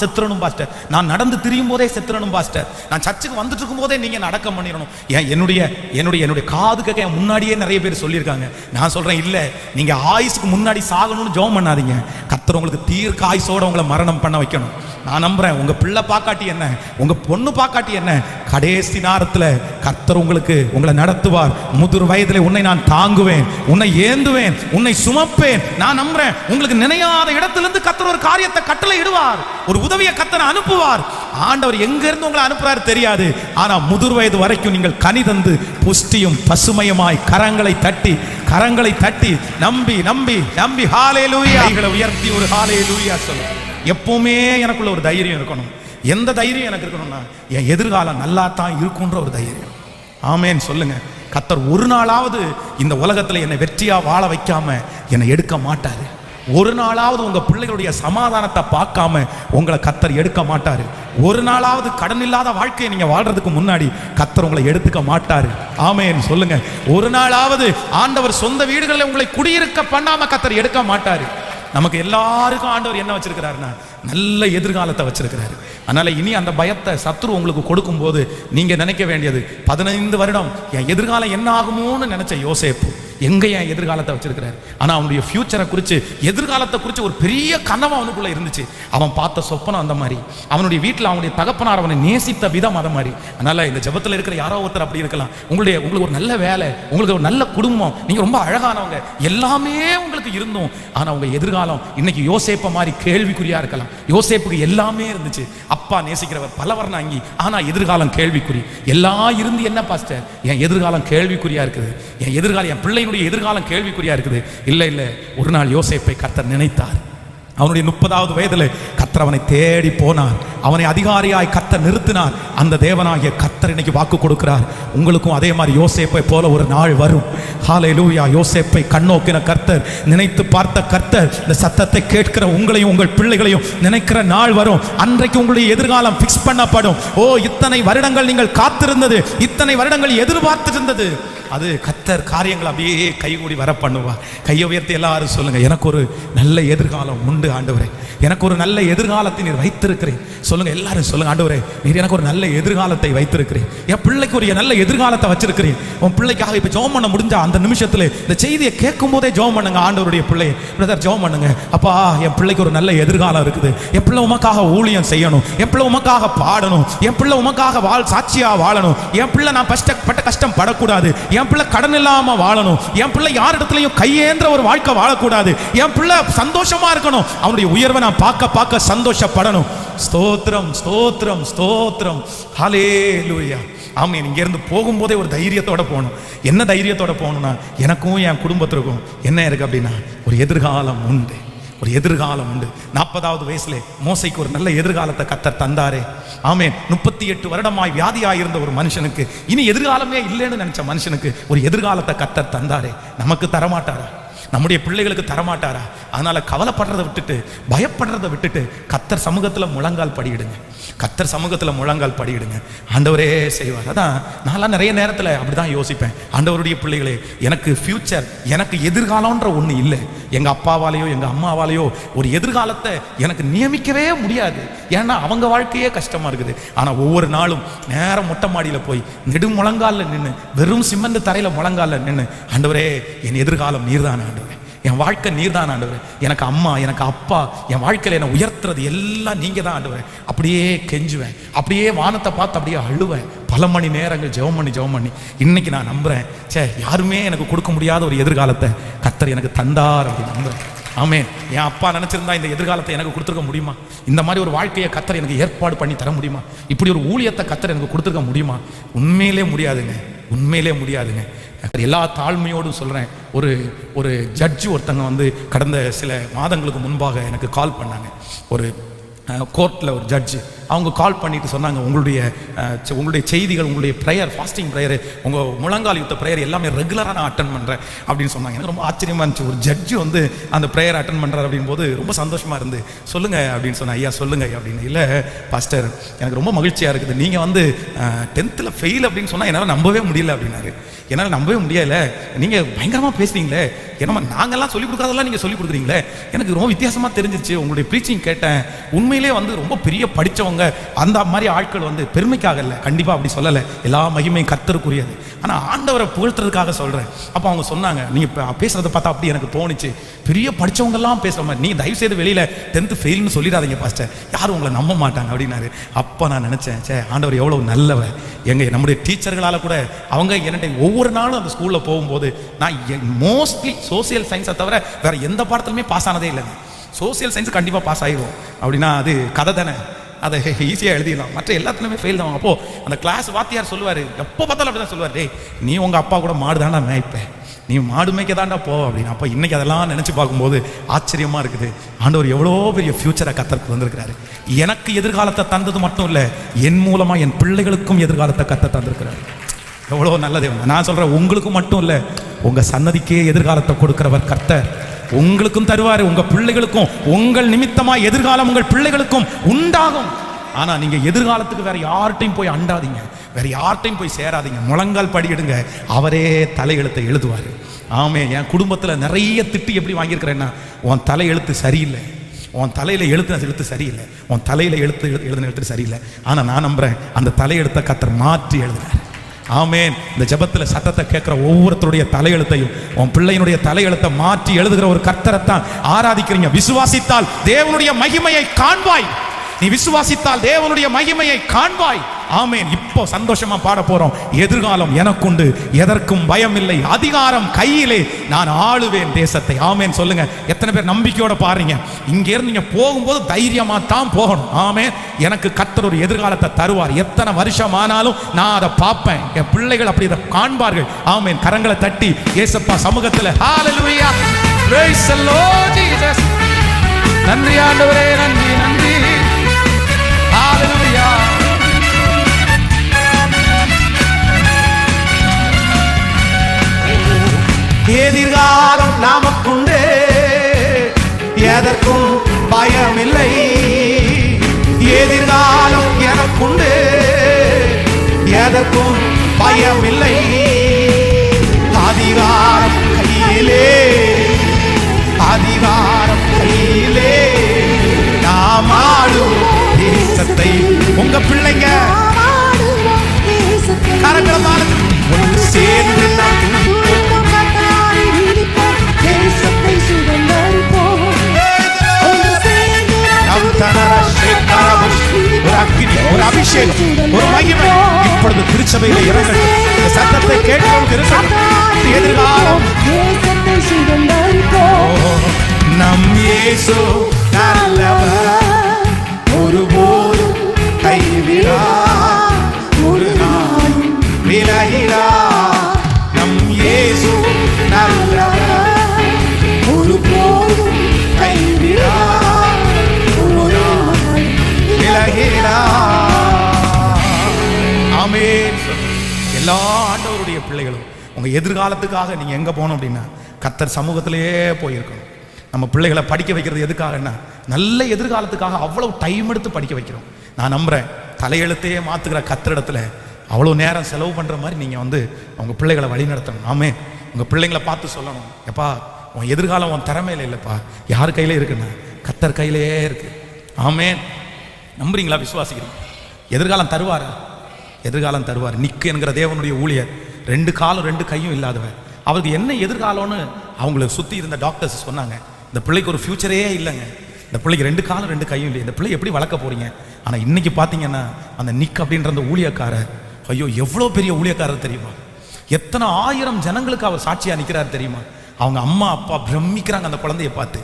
A: செத்துறணும் பாஸ்டர், நான் நடந்து திரியும் போதே செத்துறணும் பாஸ்டர், நான் சர்ச்சுக்கு வந்துட்டு இருக்கும் போதே நீங்க அடக்கம் பண்ணிடணும். என்னுடைய காது கேட்க என் முன்னாடியே நிறைய பேர் சொல்லியிருக்காங்க. நான் சொல்றேன் இல்ல, நீங்க ஆயுசுக்கு முன்னாடி சாகணும்னு ஜெபம் பண்ணாதீங்க. கர்த்தர் உங்களுக்கு தீர்க்க ஆயுசோட உங்களை மரணம் பண்ண வைக்கணும். நான் நம்புறேன் உங்க பிள்ளை பாக்காட்டி என்ன, உங்க பொண்ணு பாக்காட்டி என்ன, கடைசி நேரத்தில் கர்த்தர் உங்களை நடத்துவார். முதிர் வயதிலே உன்னை நான் தாங்குவேன், உன்னை ஏந்துவேன், உன்னை சுமப்பேன். நான் நம்புறேன் உங்களுக்கு நினையாத இடத்திலிருந்து கர்த்தர் ஒரு காரியத்தை கட்டளை இடுவார், ஒரு உதவியை கர்த்தர் அனுப்புவார். ஆண்டவர் எங்க இருந்து உங்களை அனுப்புறாரு தெரியாது. ஆனா முதிர் வயது வரைக்கும் நீங்கள் கனி தந்து புஷ்டியும் பசுமையுமாய் கரங்களை தட்டி நம்பி நம்பி நம்பி ஹல்லேலூயா உயர்த்தி ஒரு ஹல்லேலூயா சொல்லு. எப்பவுமே எனக்குள்ள ஒரு தைரியம் இருக்கணும். எந்த தைரியம் எனக்கு இருக்கணும்னா என் எதிர்காலம் நல்லா தான் இருக்குன்ற ஒரு தைரியம். ஆமென் சொல்லுங்க. கர்த்தர் ஒரு நாளாவது இந்த உலகத்துல என்னை வெற்றியா வாழ வைக்காம என்னை எடுக்க மாட்டாரு. ஒரு நாளாவது உங்க பிள்ளைகளுடைய சமாதானத்தை பார்க்காம உங்களை கர்த்தர் எடுக்க மாட்டாரு. ஒரு நாளாவது கடன் இல்லாத வாழ்க்கையை நீங்க வாழ்றதுக்கு முன்னாடி கர்த்தர் உங்களை எடுத்துக்க மாட்டாரு. ஆமென் சொல்லுங்க. ஒரு நாளாவது ஆண்டவர் சொந்த வீடுகளில் உங்களை குடியிருக்க பண்ணாம கர்த்தர் எடுக்க மாட்டாரு. நமக்கு எல்லாருக்கும் ஆண்டவர் என்ன வச்சிருக்கிறாருன்னா நல்ல எதிர்காலத்தை வச்சிருக்கிறாரு. அதனால இனி அந்த பயத்தை சத்துரு உங்களுக்கு கொடுக்கும் போது நீங்க நினைக்க வேண்டியது 15 வருடம் என் எதிர்காலம் என்ன ஆகுமோன்னு நினைச்ச யோசேப்பு எங்க என் எதிர்காலத்தை வச்சிருக்கிறாரு. ஆனா அவனுடைய ஃபியூச்சரை குறித்து, எதிர்காலத்தை குறித்து ஒரு பெரிய கனவு அவனுக்குள்ள இருந்துச்சு. அவன் பார்த்த சொப்பனம் அந்த மாதிரி, அவனுடைய வீட்டில் அவனுடைய தகப்பனார் அவனை நேசித்த விதம் அதை மாதிரி. அதனால இந்த ஜெபத்தில் இருக்கிற யாரோ ஒருத்தர் அப்படி இருக்கலாம். உங்களுக்கு ஒரு நல்ல வேலை, உங்களுக்கு ஒரு நல்ல குடும்பம், நீங்க ரொம்ப அழகானவங்க, எல்லாமே உங்களுக்கு இருந்தோம். ஆனா உங்க எதிர்காலம் இன்னைக்கு யோசேப்ப மாதிரி கேள்விக்குறியா இருக்கலாம். யோசேப்புக்கு எல்லாமே இருந்துச்சு, அப்பா நேசிக்கிறவர், பலவர்ண அங்கி, ஆனா எதிர்காலம் கேள்விக்குறி. எல்லாம் இருந்து என்ன பாஸ்டர் என் எதிர்காலம் கேள்விக்குறியா இருக்குது, என் எதிர்காலம் என் பிள்ளையினுடைய எதிர்காலம் கேள்விக்குறியா இருக்குது. இல்ல, ஒரு நாள் யோசேப்பை கர்த்தர் நினைத்தார். அவனுடைய 30வது வயதில் கர்த்தர் அவனை தேடி போனார். அவனை அதிகாரியாய் கர்த்தர் நிறுத்தினார். அந்த தேவனாகிய கர்த்தர் இன்னைக்கு வாக்கு கொடுக்கிறார். உங்களுக்கும் அதே மாதிரி யோசேப்பை போல ஒரு நாள் வரும். ஹல்லேலூயா. யோசேப்பை கண்ணோக்கின கர்த்தர், நினைத்து பார்த்த கர்த்தர் இந்த சத்தத்தை கேட்கிற உங்களையும் உங்கள் பிள்ளைகளையும் நினைக்கிற நாள் வரும். அன்றைக்கு உங்களுடைய எதிர்காலம் பிக்ஸ் பண்ணப்படும். ஓ, இத்தனை வருடங்கள் நீங்கள் காத்திருந்தது, இத்தனை வருடங்கள் எதிர்பார்த்திருந்தது, அது கர்த்தர் காரியங்கள் அப்படியே கைகூடி வர பண்ணுவார். கையை உயர்த்தி எல்லாரும் சொல்லுங்க, எனக்கு ஒரு நல்ல எதிர்காலம் உண்டு ஆண்டவரே, எனக்கு ஒரு நல்ல எதிர்காலத்தை நீர் வைத்திருக்கிறேன். சொல்லுங்க, எல்லாரும் சொல்லுங்க, ஆண்டவரே நீர் எனக்கு ஒரு நல்ல எதிர்காலத்தை வைத்திருக்கிறேன், என் பிள்ளைக்கு ஒரு நல்ல எதிர்காலத்தை வச்சிருக்கிறேன். உன் பிள்ளைக்காக இப்ப ஜெபம் பண்ண முடிஞ்சா அந்த நிமிஷத்துல இந்த செய்தியை கேட்கும் போதே ஜெபம் பண்ணுங்க. ஆண்டவருடைய பிள்ளையை பிரதர் ஜெபம் பண்ணுங்க. அப்பா, என் பிள்ளைக்கு ஒரு நல்ல எதிர்காலம் இருக்குது, என் பிள்ளை உமக்காக ஊழியம் செய்யணும், என் பிள்ளை உமக்காக பாடணும், என் பிள்ளை உமக்காக சாட்சியா வாழணும், என் பிள்ளை நான் பட்ட கஷ்டம் படக்கூடாது, என் பிள்ளை கடன் இல்லாம வாழணும், என் பிள்ளை யார் இடத்துலயும் கையேந்திர ஒரு வாழ்க்கை வாழக்கூடாது, என் பிள்ளை சந்தோஷமா இருக்கணும், அவனுடைய உயர்வை நான் பார்க்க சந்தோஷப்படணும். ஸ்தோத்திரம் ஸ்தோத்திரம் ஸ்தோத்திரம். ஹல்லேலூயா. ஆமென். இங்க இருந்து போகும்போதே ஒரு தைரியத்தோட போகணும். என்ன தைரியத்தோட போகணும்னா, எனக்கும் என் குடும்பத்திற்கும் என்ன இருக்கு அப்படின்னா ஒரு எதிர்காலம் உண்டு, ஒரு எதிர்காலம் உண்டு. 40வது வயசுல மோசைக்கு ஒரு நல்ல எதிர்காலத்தை கர்த்தர் தந்தாரே. ஆமென். 38 வருடமாய் வியாதியாயிருந்த ஒரு மனுஷனுக்கு, இனி எதிர்காலமே இல்லைன்னு நினைச்ச மனுஷனுக்கு ஒரு எதிர்காலத்தை கர்த்தர் தந்தாரே. நமக்கு தரமாட்டாரா? நம்முடைய பிள்ளைகளுக்கு தரமாட்டாரா? அதனால கவலைப்படுறதை விட்டுட்டு, பயப்படுறதை விட்டுட்டு கர்த்தர் சமூகத்துல முழங்கால் படியிடுங்க. கர்த்தர் சமூகத்தில் முழங்கால் படியிடுங்க. ஆண்டவரே செய்வார். அதான் நான் நிறைய நேரத்தில் அப்படிதான் யோசிப்பேன். ஆண்டவருடைய பிள்ளைகளே, எனக்கு ஃபியூச்சர், எனக்கு எதிர்காலம்ன்ற ஒன்று இல்லை. எங்கள் அப்பாவாலேயோ எங்கள் அம்மாவாலேயோ ஒரு எதிர்காலத்தை எனக்கு நியமிக்கவே முடியாது. ஏன்னா அவங்க வாழ்க்கையே கஷ்டமாக இருக்குது. ஆனால் ஒவ்வொரு நாளும் நேரம் மொட்டை மாடியில் போய் நெடுமுழங்காலில் நின்று, வெறும் சிமெண்ட் தரையில் முழங்காலில் நின்று, ஆண்டவரே என் எதிர்காலம் நீர்தான ஆண்டவரே, என் வாழ்க்கை நீர்தான் ஆண்டவரே, எனக்கு அம்மா எனக்கு அப்பா என் வாழ்க்கையில் என்னை உயர்த்துறது எல்லாம் நீங்கள் தான் ஆண்டவரே. அப்படியே கெஞ்சுவேன், அப்படியே வானத்தை பார்த்து அப்படியே அழுவேன். பல மணி நேரங்கள் ஜெபம் பண்ணி இன்னைக்கு நான் நம்புகிறேன், யாருமே எனக்கு கொடுக்க முடியாத ஒரு எதிர்காலத்தை கர்த்தர் எனக்கு தந்தார் அப்படின்னு நம்புகிறேன். ஆமென். என் அப்பா நினச்சிருந்தா இந்த எதிர்காலத்தை எனக்கு கொடுத்துருக்க முடியுமா? இந்த மாதிரி ஒரு வாழ்க்கையை கர்த்தர் எனக்கு ஏற்பாடு பண்ணி தர முடியுமா? இப்படி ஒரு ஊழியத்தை கர்த்தர் எனக்கு கொடுத்துருக்க முடியுமா? உண்மையிலே முடியாதுங்க, உண்மையிலே முடியாதுங்க. எல்லா தாழ்மையோடும் சொல்கிறேன். ஒரு ஜட்ஜு ஒருத்தங்க வந்து கடந்த சில மாதங்களுக்கு முன்பாக எனக்கு கால் பண்ணாங்க. ஒரு கோர்ட்டில் ஒரு ஜட்ஜு அவங்க கால் பண்ணிட்டு சொன்னாங்க, உங்களுடைய செய்திகள், உங்களுடைய ப்ரேயர், ஃபாஸ்டிங் ப்ரேயர், உங்கள் முழங்கால் யுத்த ப்ரேயர் எல்லாமே ரெகுலராக நான் அட்டன் பண்ணுறேன் அப்படின்னு சொன்னாங்க. எனக்கு ரொம்ப ஆச்சரியமாக இருந்துச்சு. ஒரு ஜட்ஜு வந்து அந்த ப்ரேயர் அட்டன் பண்ணுறாரு அப்படின் போது ரொம்ப சந்தோஷமாக இருந்து, சொல்லுங்கள் அப்படின்னு சொன்னேன். ஐயா சொல்லுங்கள் அப்படின்னு. இல்லை பாஸ்டர், எனக்கு ரொம்ப மகிழ்ச்சியாக இருக்குது, நீங்கள் வந்து 10th ஃபெயில் அப்படின்னு சொன்னால் என்னால் நம்பவே முடியல அப்படின்னாரு. என்னால் நம்பவே முடியல, நீங்கள் பயங்கரமாக பேசுறீங்களே, ஏன்னா நாங்கள்லாம் சொல்லிக் கொடுக்காதெல்லாம் நீங்கள் சொல்லிக் கொடுக்குறீங்களே, எனக்கு ரொம்ப வித்தியாசமாக தெரிஞ்சிருச்சு. உங்களுடைய ப்ரீச்சிங் கேட்டேன், உண்மையிலே வந்து ரொம்ப பெரிய படித்தவங்க அந்த மாதிரி ஆட்கள் வந்து பெருமைக்காக இல்லை, கண்டிப்பாக அப்படி சொல்லலை, எல்லா மகிமையும் கர்த்தருக்குரியது, ஆனால் ஆண்டவரை புகழ்த்துறதுக்காக சொல்கிறேன். அப்போ அவங்க சொன்னாங்க, நீங்கள் பேசுகிறத பார்த்தா அப்படி எனக்கு தோணுச்சு, பெரிய படித்தவங்கெல்லாம் பேசுகிற மாதிரி, நீங்கள் தயவுசெய்து வெளியில் 10th ஃபெயில்னு சொல்லிடாதீங்க பாஸ்டர், யாரும் உங்களை நம்ப மாட்டாங்க அப்படின்னாரு. அப்போ நான் நினச்சேன், ஆண்டவர் எவ்வளோ நல்லவர். நம்முடைய டீச்சர்களால் கூட அவங்க என்னை ஒவ்வொரு நாளும் அந்த ஸ்கூலில் போகும்போது நான் மோஸ்ட்லி சோசியல் சயின்ஸை தவிர வேறு எந்த பாடத்துலையுமே பாஸ் ஆனதே இல்லைங்க. சோசியல் சயின்ஸ் கண்டிப்பாக பாஸ் ஆகிடும் அப்படின்னா அது கதை தானே, அதை ஈஸியாக எழுதிடலாம், மற்ற எல்லாத்துலேயுமே ஃபெயில் தான். அப்போது அந்த கிளாஸ் வாத்தியார் சொல்லுவார், எப்போ பார்த்தாலும் அப்படி தான் சொல்லுவார், டேய் நீ உங்கள் அப்பா கூட மாடு தாண்டா மேய்ப்பேன், நீ மாடு மேய்க்க தாண்டா போ அப்படின்னு. அப்போ இன்றைக்கி அதெல்லாம் நினச்சி பார்க்கும்போது ஆச்சரியமாக இருக்குது. ஆண்டவர் எவ்வளோ பெரிய ஃப்யூச்சரை கர்த்தருக்கு வந்திருக்கிறாரு. எனக்கு எதிர்காலத்தை தந்தது மட்டும் இல்லை, என் மூலமாக என் பிள்ளைகளுக்கும் எதிர்காலத்தை கர்த்தர் தந்திருக்கிறார். எவ்வளோ நல்லதே. நான் சொல்கிறேன், உங்களுக்கு மட்டும் இல்லை, உங்கள் சன்னதிக்கே எதிர்காலத்தை கொடுக்கிறவர் கர்த்தர் உங்களுக்கும் தருவார், உங்கள் பிள்ளைகளுக்கும். உங்கள் நிமித்தமாக எதிர்காலம் உங்கள் பிள்ளைகளுக்கும் உண்டாகும். ஆனால் நீங்கள் எதிர்காலத்துக்கு வேற யார்கிட்டையும் போய் அண்டாதீங்க, வேற யார்கிட்டையும் போய் சேராதீங்க, முழங்கால் படியிடுங்க, அவரே தலையெழுத்தை எழுதுவார். ஆமே. என் குடும்பத்தில் நிறைய திட்டு எப்படி வாங்கியிருக்கிறேன்னா, உன் தலையெழுத்து சரியில்லை, உன் தலையில் எழுத்து சரியில்லை, உன் தலையில் எழுத்து சரியில்லை. ஆனால் நான் நம்புகிறேன், அந்த தலையெழுத்தை கர்த்தர் மாற்றி எழுதுறார். ஆமென். இந்த ஜெபத்தில் சத்தத்தை கேட்கிற ஒவ்வொருத்தருடைய தலையெழுத்தையும், உன் பிள்ளையினுடைய தலையெழுத்தை மாற்றி எழுதுகிற ஒரு கர்த்தரைத்தான் ஆராதிக்கிறீங்க. விசுவாசித்தால் தேவனுடைய மகிமையை காண்பாய். நீ விசுவாசித்தால் தேவனுடைய மகிமையை காண்பாய். ஆமென். இப்போ சந்தோஷமா பாட போறோம். எதிர்காலம் எனக்குண்டு, எதற்கும் பயம் இல்லை, அதிகாரம் கையிலே, நான் ஆளுவேன் தேசத்தை. ஆமென் சொல்லுங்க. எத்தனை பேர் நம்பிக்கையோட பாருங்க. இங்க இருந்து நீங்க போகும்போது தைரியமா தான் போகணும். ஆமென். எனக்கு கர்த்தர் ஒரு எதிர்காலத்தை தருவார். எத்தனை வருஷம் ஆனாலும் நான் அதை பார்ப்பேன், என் பிள்ளைகள் அப்படி இதை காண்பார்கள். ஆமென். கரங்களை தட்டி இயேசப்பா சமூகத்தில் ஹalleluya, praise the Lord Jesus. நன்றி ஆண்டவரே, நன்றி நன்றி. ஹalleluya. எதிர்காலம் நமக்குண்டு, எதற்கும் பயமில்லை. எதிர்காலம் எனக்குண்டு, எதற்கும் பயமில்லை. அதிகாரம் கையிலே, அதிகாரம் கையிலே, நாம் ஆளும் தேசத்தை. உங்க பிள்ளைங்க கரங்களமான ஒன்று சேர்ந்து ஒரு அபிஷேகம், ஒரு மகிமை இப்பொழுது திருச்சபையில் இறங்கட்டும். சத்தத்தை கேட்கும். எதிர்காலம் நம் இயேசு நல்லவர், ஒருபோதும் கைவிடார், ஒரு நாளும் விலகிடார். நம் இயேசு நல்லவர், ஒருபோதும் கைவிடார், ஒரு நாளும் விலகிடார். ஆமென். எல்லா ஆண்டவருடைய பிள்ளைகளும் உங்க எதிர்காலத்துக்காக நீங்க எங்க போகணும் அப்படின்னா கர்த்தர் சமூகத்திலேயே போயிருக்கணும். நம்ம பிள்ளைகளை படிக்க வைக்கிறது எதுக்காகன்னா, நல்ல எதிர்காலத்துக்காக அவ்வளவு டைம் எடுத்து படிக்க வைக்கிறோம். நான் நம்புறேன், தலையெழுத்தையே மாத்துக்கிற கர்த்தரிடத்துல அவ்வளோ நேரம் செலவு பண்ணுற மாதிரி நீங்கள் வந்து உங்கள் பிள்ளைகளை வழி நடத்தணும். ஆமே. உங்கள் பிள்ளைங்களை பார்த்து சொல்லணும், எப்பா உன் எதிர்காலம் உன் திறமையில இல்லைப்பா, யார் கையில இருக்குன்னா கர்த்தர் கையிலே இருக்கு. ஆமென். நம்புறீங்களா? விசுவாசிக்கிறீங்க? எதிர்காலம் தருவாரா? எதிர்காலம் தருவார். நிக்கு என்கிற தேவனுடைய ஊழியர் 2 காலும் 2 கையும் இல்லாதவன், அவருக்கு என்ன எதிர்காலம்னு அவங்களுக்கு சுற்றி இருந்த டாக்டர்ஸ் சொன்னாங்க. இந்த பிள்ளைக்கு ஒரு ஃபியூச்சரே இல்லைங்க, இந்த பிள்ளைக்கு 2 காலும் 2 கையும் இல்லை, இந்த பிள்ளை எப்படி வளர்க்க போறீங்க? ஆனால் இன்னைக்கு பார்த்தீங்கன்னா அந்த நிக் அப்படின்ற அந்த ஊழியக்காரர், ஐயோ எவ்வளோ பெரிய ஊழியக்காரர் தெரியுமா? எத்தனை 1000 ஜனங்களுக்கு அவர் சாட்சியாக நிற்கிறார் தெரியுமா? அவங்க அம்மா அப்பா பிரமிக்கிறாங்க அந்த குழந்தைய பார்த்து.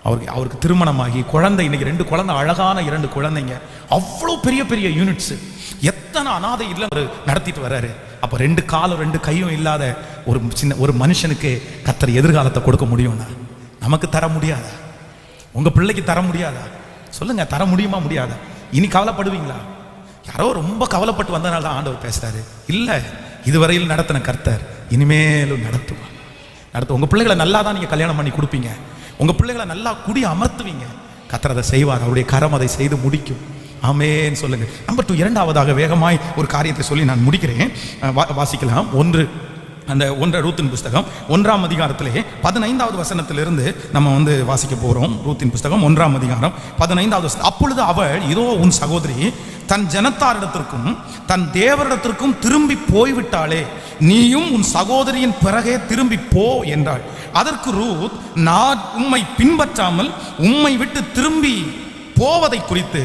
A: அவருக்கு திருமணமாகி குழந்தை, இன்னைக்கு 2 குழந்தை, அழகான 2 குழந்தைங்க, அவ்வளோ பெரிய பெரிய யூனிட்ஸ், எத்தனை அனாதை இல்லம் நடத்திட்டு வர்றாரு. அப்போ 2 காலும் 2 கையும் இல்லாத ஒரு மனுஷனுக்கு கர்த்தர் எதிர்காலத்தை கொடுக்க முடியும்னா நமக்கு தர முடியாதா? உங்க பிள்ளைக்கு தர முடியாதா? சொல்லுங்க, தர முடியுமா முடியாதா? இனி கவலைப்படுவீங்களா? யாரோ ரொம்ப கவலைப்பட்டு வந்தனால தான் ஆண்டவர் பேசுறாரு. இல்லை, இதுவரையில் நடத்தின கர்த்தர் இனிமேலும் நடத்துவார். உங்க பிள்ளைகளை நல்லா தான் நீங்க கல்யாணம் பண்ணி கொடுப்பீங்க, உங்க பிள்ளைகளை நல்லா குடி அமர்த்துவீங்க. கர்த்தர் அதை செய்வார், அவருடைய கரம் அதை செய்து முடிக்கும். ஆமென் சொல்லுங்க. நம்பர் 2, இரண்டாவதாக வேகமாய் ஒரு காரியத்தை சொல்லி நான் முடிக்கிறேன். வாசிக்கலாம். அந்த 1 ரூத்தின் புஸ்தகம் 1ஆம் அதிகாரத்திலே 15வது வசனத்திலிருந்து நம்ம வாசிக்க போறோம். ரூத்தின் புஸ்தகம் 1ஆம் அதிகாரம் 15வது வசனம். அப்பொழுது அவள், இதோ உன் சகோதரி தன் ஜனத்தாரிடத்திற்கும் தன் தேவரிடத்திற்கும் திரும்பி போய்விட்டாளே, நீயும் உன் சகோதரியின் பிறகே திரும்பி போ என்றாள். அதற்கு ரூத், நான் உம்மை பின்பற்றாமல் உம்மை விட்டு திரும்பி போவதை குறித்து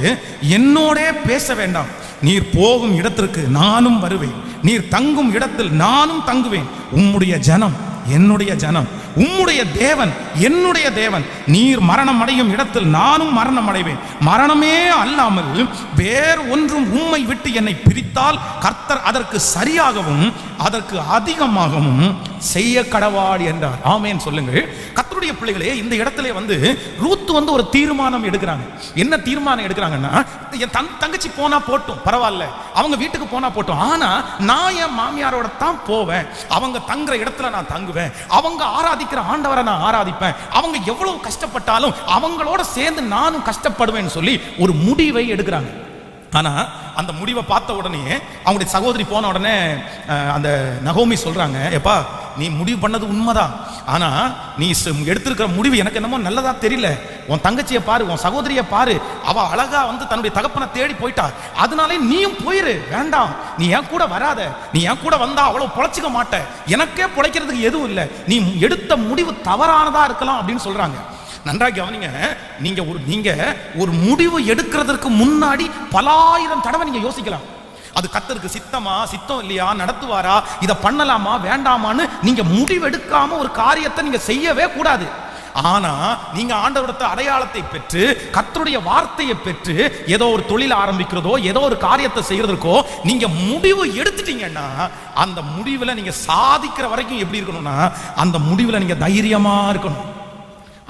A: என்னோடே பேச வேண்டாம். நீர் போகும் இடத்திற்கு நானும் வருவேன், நீர் தங்கும் இடத்தில் நானும் தங்குவேன். உம்முடைய ஜனம் என்னுடைய ஜனம், உம்முடைய தேவன் என்னுடைய தேவன். நீர் மரணம் அடையும் இடத்தில் நானும் மரணம் அடைவேன். மரணமே அல்லாமல் வேறு ஒன்றும் உம்மை விட்டு என்னை பிரித்தால் கர்த்தர் அதற்கு சரியாகவும் அதற்கு அதிகமாகவும் செய்ய கடவாள் என்றார். ஆமென் சொல்லுங்கள். கர்த்தருடைய பிள்ளைகளே, இந்த இடத்துல ரூத் ஒரு தீர்மானம் எடுக்கிறாங்க. என்ன தீர்மானம் எடுக்கிறாங்கன்னா, என் தங்கச்சி போனா போட்டும் பரவாயில்ல, அவங்க வீட்டுக்கு போனா போட்டும், ஆனா நான் என் மாமியாரோட தான் போவேன், அவங்க தங்குற இடத்துல நான் தங்குவேன், அவங்க ஆராதிக்கிற ஆண்டவரை நான் ஆராதிப்பேன், அவங்க எவ்வளவு கஷ்டப்பட்டாலும் அவங்களோட சேர்ந்து நானும் கஷ்டப்படுவேன்னு சொல்லி ஒரு முடிவை எடுக்கிறாங்க. ஆனா அந்த முடிவை பார்த்த உடனே அவங்களுடைய சகோதரி போன உடனே அந்த நகோமி சொல்றாங்க, எப்பா நீ முடிவு பண்ணது உண்மைதான், ஆனா நீ எடுத்திருக்கிற முடிவு எனக்கு என்னமோ நல்லதா தெரியல. உன் தங்கச்சியை பாரு, உன் சகோதரியை பாரு, அவ அழகா தன்னுடைய தகப்பனை தேடி போயிட்டா, அதனாலே நீயும் போயிரு, வேண்டாம், நீ என் கூட வராத, நீ என் கூட வந்தா அவ்வளவு பொழைச்சிக்க மாட்ட, எனக்கே பொழைக்கிறதுக்கு எதுவும் இல்லை, நீ எடுத்த முடிவு தவறானதா இருக்கலாம் அப்படின்னு சொல்றாங்க. நன்றாக கவனிங்க. நீங்க ஒரு முடிவு எடுக்கிறதுக்கு முன்னாடி பலாயிரம் தடவை நீங்க யோசிக்கலாம். அது கர்த்தருக்கு சித்தம் இல்லையா, நடத்துவாரா, இதை பண்ணலாமா வேண்டாமான்னு நீங்க முடிவெடுக்காம ஒரு காரியத்தை நீங்க செய்யவே கூடாது. ஆனா நீங்க ஆண்டவருடைய அடையாளத்தை பெற்று கர்த்தருடைய வார்த்தையை பெற்று ஏதோ ஒரு தொழில் ஆரம்பிக்கிறதோ ஏதோ ஒரு காரியத்தை செய்யறதுக்கோ நீங்க முடிவு எடுத்துட்டீங்கன்னா அந்த முடிவுல நீங்க சாதிக்கிற வரைக்கும் எப்படி இருக்கணும்னா அந்த முடிவுல நீங்க தைரியமா இருக்கணும்.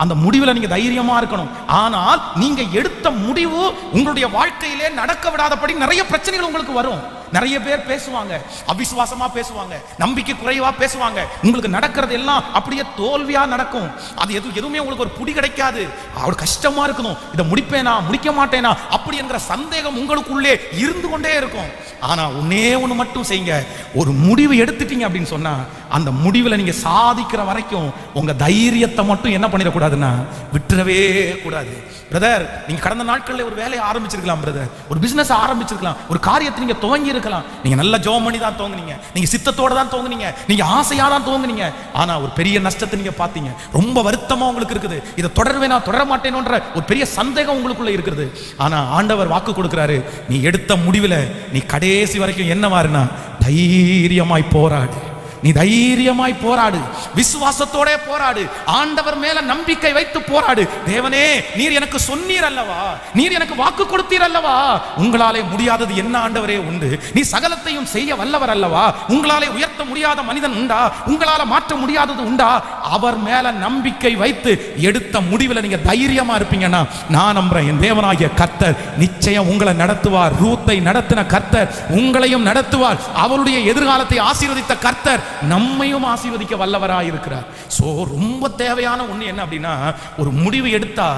A: அந்த முடிவில் நீங்க தைரியமா இருக்கணும். ஆனால் நீங்க எடுத்த முடிவு உங்களுடைய வாழ்க்கையிலே நடக்க விடாதபடி நிறைய பிரச்சனைகள் உங்களுக்கு வரும். நிறைய பேர் பேசுவாங்க, அவிசுவாசமா பேசுவாங்க, நம்பிக்கை குறைவா பேசுவாங்க, உங்களுக்கு நடக்கிறது எல்லாம் அப்படியே தோல்வியா நடக்கும். அது எதுவுமே உங்களுக்கு ஒரு புடி கிடைக்காது, அவ்வளவு கஷ்டமா இருக்கணும், இதை முடிப்பேனா முடிக்க மாட்டேனா அப்படி என்கிற சந்தேகம் உங்களுக்குள்ளே இருந்து கொண்டே இருக்கும். ஆனா ஒண்ணு மட்டும் செய்யுங்க, ஒரு முடிவு எடுத்துட்டீங்க அப்படின்னு சொன்னா அந்த முடிவில் நீங்க சாதிக்கிற வரைக்கும் உங்க தைரியத்தை மட்டும் என்ன பண்ணிடக்கூடாதுன்னா விட்டுறவே கூடாது. பிரதர், நீங்க கடந்த நாட்களில் ஒரு வேலையை ஆரம்பிச்சிருக்கலாம், பிரதர் ஒரு பிசினஸ் ஆரம்பிச்சிருக்கலாம், ஒரு காரியத்தை நீங்க துவங்கி இருக்கலாம், நீங்க நல்ல ஜெபம் பண்ணி தான் துவங்குனீங்க, நீங்க சித்தத்தோட தான் துவங்குனீங்க, நீங்க ஆசையா தான் துவங்குனீங்க, ஆனா ஒரு பெரிய நஷ்டத்தை நீங்க பாத்தீங்க, ரொம்ப வருத்தமா உங்களுக்கு இருக்குது, இதை தொடரவே தொடர மாட்டேன்ற ஒரு பெரிய சந்தேகம் உங்களுக்குள்ள இருக்குது. ஆனா ஆண்டவர் வாக்கு கொடுக்கிறாரு, நீ எடுத்த முடிவில் நீ கடைசி வரைக்கும் என்னவாருன்னா தைரியமாய் போராடு, நீ தைரியமாய் போராடு, விசுவாசத்தோட போராடு, ஆண்டவர் மேல நம்பிக்கை வைத்து போராடு. தேவனே, நீர் எனக்கு சொன்னீர் அல்லவா, நீர் எனக்கு வாக்கு கொடுத்தீர் அல்லவா, உங்களாலே முடியாதது என்ன ஆண்டவரே உண்டு, நீ சகலத்தையும் செய்ய வல்லவர் அல்லவா, உங்களாலே உயர்த்த முடியாத மனிதன் உண்டா, உங்களால மாற்ற முடியாதது உண்டா, அவர் மேல நம்பிக்கை வைத்து எடுத்த முடிவில் நீங்க தைரியமா இருப்பீங்கன்னா நான் நம்புறேன் என் தேவனாகிய கர்த்தர் நிச்சயம் உங்களை நடத்துவார். ரூத்தை நடத்தின கர்த்தர் உங்களையும் நடத்துவார். அவருடைய எதிர்காலத்தை ஆசீர்வதித்த கர்த்தர் நம்மையும் ஆசீர்வதிக்க வல்லவராய் இருக்கிறார். சோ ரொம்ப தேவையான ஒண்ணு என்ன அப்படின்னா, ஒரு முடிவு எடுத்தா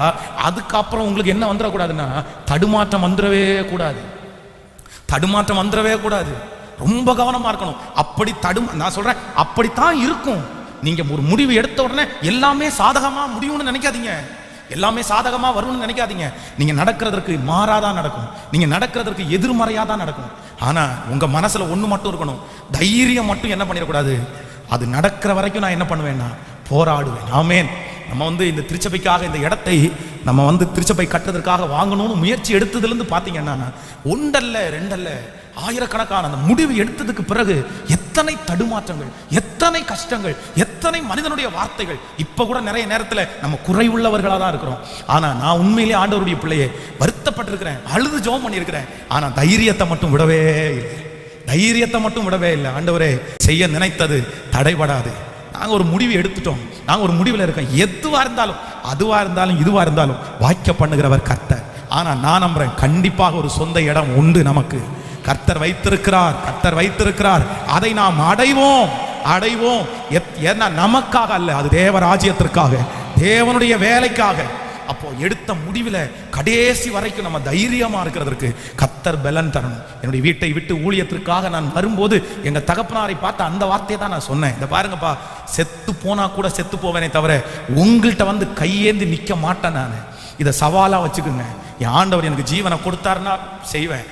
A: அதுக்கப்புறம் உங்களுக்கு என்ன வந்துடக்கூடாதுன்னா தடுமாற்றம் வந்துடவே கூடாது, தடுமாற்றம் வந்துடவே கூடாது. ரொம்ப கவனமா இருக்கணும். அப்படி நான் சொல்றேன், அப்படித்தான் இருக்கும், நீங்க ஒரு முடிவு எடுத்த உடனே எல்லாமே சாதகமா முடியும்னு நினைக்காதீங்க, எல்லாமே சாதகமா வரும்னு நினைக்காதீங்க. நீங்க நடக்கிறதற்கு மாறாதான் நடக்கும், நீங்க நடக்கிறதற்கு எதிர்மறையா தான் நடக்கும். ஆனா உங்க மனசுல ஒண்ணு மட்டும் இருக்கணும், தைரியம் மட்டும் என்ன பண்ணிடக்கூடாது, அது நடக்கிற வரைக்கும் நான் என்ன பண்ணுவேன்னா போராடுவேன். ஆமென். நம்ம இந்த திருச்சபைக்காக இந்த இடத்தை நம்ம திருச்சபை கட்டுறதுக்காக வாங்கணும்னு முயற்சி எடுத்ததுலேருந்து பார்த்தீங்கன்னா ஒன்றல்ல ரெண்டல்ல ஆயிரக்கணக்கான அந்த முடிவு எடுத்ததுக்கு பிறகு எத்தனை தடுமாற்றங்கள், எத்தனை கஷ்டங்கள், எத்தனை மனிதனுடைய வார்த்தைகள். இப்போ கூட நிறைய நேரத்தில் நம்ம குறைவுள்ளவர்களாக தான் இருக்கிறோம். ஆனால் நான் உண்மையிலே ஆண்டவருடைய பிள்ளையை வருத்தப்பட்டிருக்கிறேன், அழுது ஜெபம் பண்ணியிருக்கிறேன். ஆனால் தைரியத்தை மட்டும் விடவே இல்லை, தைரியத்தை மட்டும் விடவே இல்லை. ஆண்டவரே செய்ய நினைத்தது தடைபடாது. நாங்கள் ஒரு முடிவு எடுத்துட்டோம், நாங்கள் ஒரு முடிவில் இருக்கோம். எதுவாக இருந்தாலும், அதுவாக இருந்தாலும், இதுவாக இருந்தாலும் வாய்க்க பண்ணுகிறவர் கர்த்தர். ஆனால் நான் நம்புறேன், கண்டிப்பாக ஒரு சொந்த இடம் உண்டு நமக்கு. கர்த்தர் வைத்திருக்கிறார், கர்த்தர் வைத்திருக்கிறார். அதை நாம் அடைவோம், அடைவோம். ஏன்னா நமக்காக அல்ல, அது தேவ ராஜ்யத்திற்காக, தேவனுடைய வேலைக்காக. அப்போ எடுத்த முடிவில் கடைசி வரைக்கும் நம்ம தைரியமா இருக்கிறதுக்கு கர்த்தர் பலன் தரணும். என்னுடைய வீட்டை விட்டு ஊழியத்திற்காக நான் வரும்போது எங்க தகப்பனாரை பார்த்த அந்த வார்த்தையை தான் நான் சொன்னேன். இந்த பாருங்கப்பா, செத்து போனா கூட செத்து போவேனே தவிர உங்கள்கிட்ட கையேந்தி நிற்க மாட்டேன். நான் இதை சவாலா வச்சுக்குங்க. என் ஆண்டவர் எனக்கு ஜீவனை கொடுத்தாருன்னா செய்வேன்,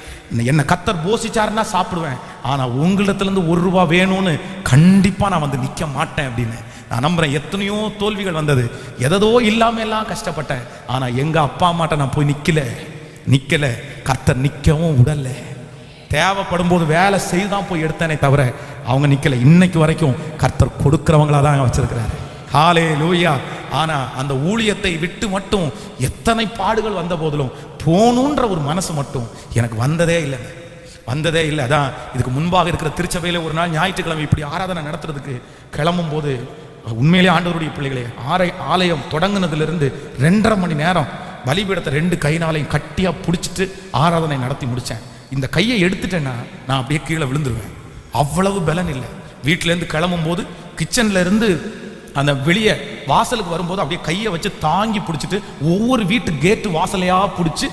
A: என்னை கர்த்தர் போஷிச்சாருன்னா சாப்பிடுவேன். ஆனா உங்களிடத்துல ஒரு ரூபா வேணும்னு கண்டிப்பா நான் நிற்க மாட்டேன் அப்படின்னு நான் நம்புறேன். எத்தனையோ தோல்விகள் வந்தது, எதோ இல்லாம எல்லாம் கஷ்டப்பட்டேன். ஆனா எங்க அப்பா அம்மாட்ட நான் போய் நிக்கல. கர்த்தர் நிக்கவும் விடல. தேவைப்படும் போது வேலை செய்துதான் போய் எடுத்தேனே தவிர அவங்க நிக்கல. இன்னைக்கு வரைக்கும் கர்த்தர் கொடுக்கிறவங்களா தான் வச்சிருக்கிறாரு. ஹல்லேலூயா. ஆனா அந்த ஊழியத்தை விட்டு மட்டும் எத்தனை பாடுகள் வந்த போதிலும் போகணுன்ற ஒரு மனசு மட்டும் எனக்கு வந்ததே இல்லை. அதான் இதுக்கு முன்பாக இருக்கிற திருச்சபையில ஒரு நாள் ஞாயிற்றுக்கிழமை இப்படி ஆராதனை நடத்துறதுக்கு கிளம்பும் போது உண்மையிலே ஆண்டவருடைய பிள்ளைகளே, ஆலயம் தொடங்குனதுலேருந்து 2.5 மணி நேரம் பலிபீடத்தை 2 கைனாலையும் கட்டியா பிடிச்சிட்டு ஆராதனை நடத்தி முடிச்சேன். இந்த கையை எடுத்துட்டேன்னா நான் அப்படியே கீழே விழுந்துருவேன், அவ்வளவு பலன் இல்லை. வீட்டிலேருந்து கிளம்பும் போது கிச்சன்ல இருந்து அந்த வெளியே வாசலுக்கு வரும்போது அப்படியே கையை வச்சு தாங்கி பிடிச்சிட்டு ஒவ்வொரு வீட்டு கேட்டு வாசலையா பிடிச்சி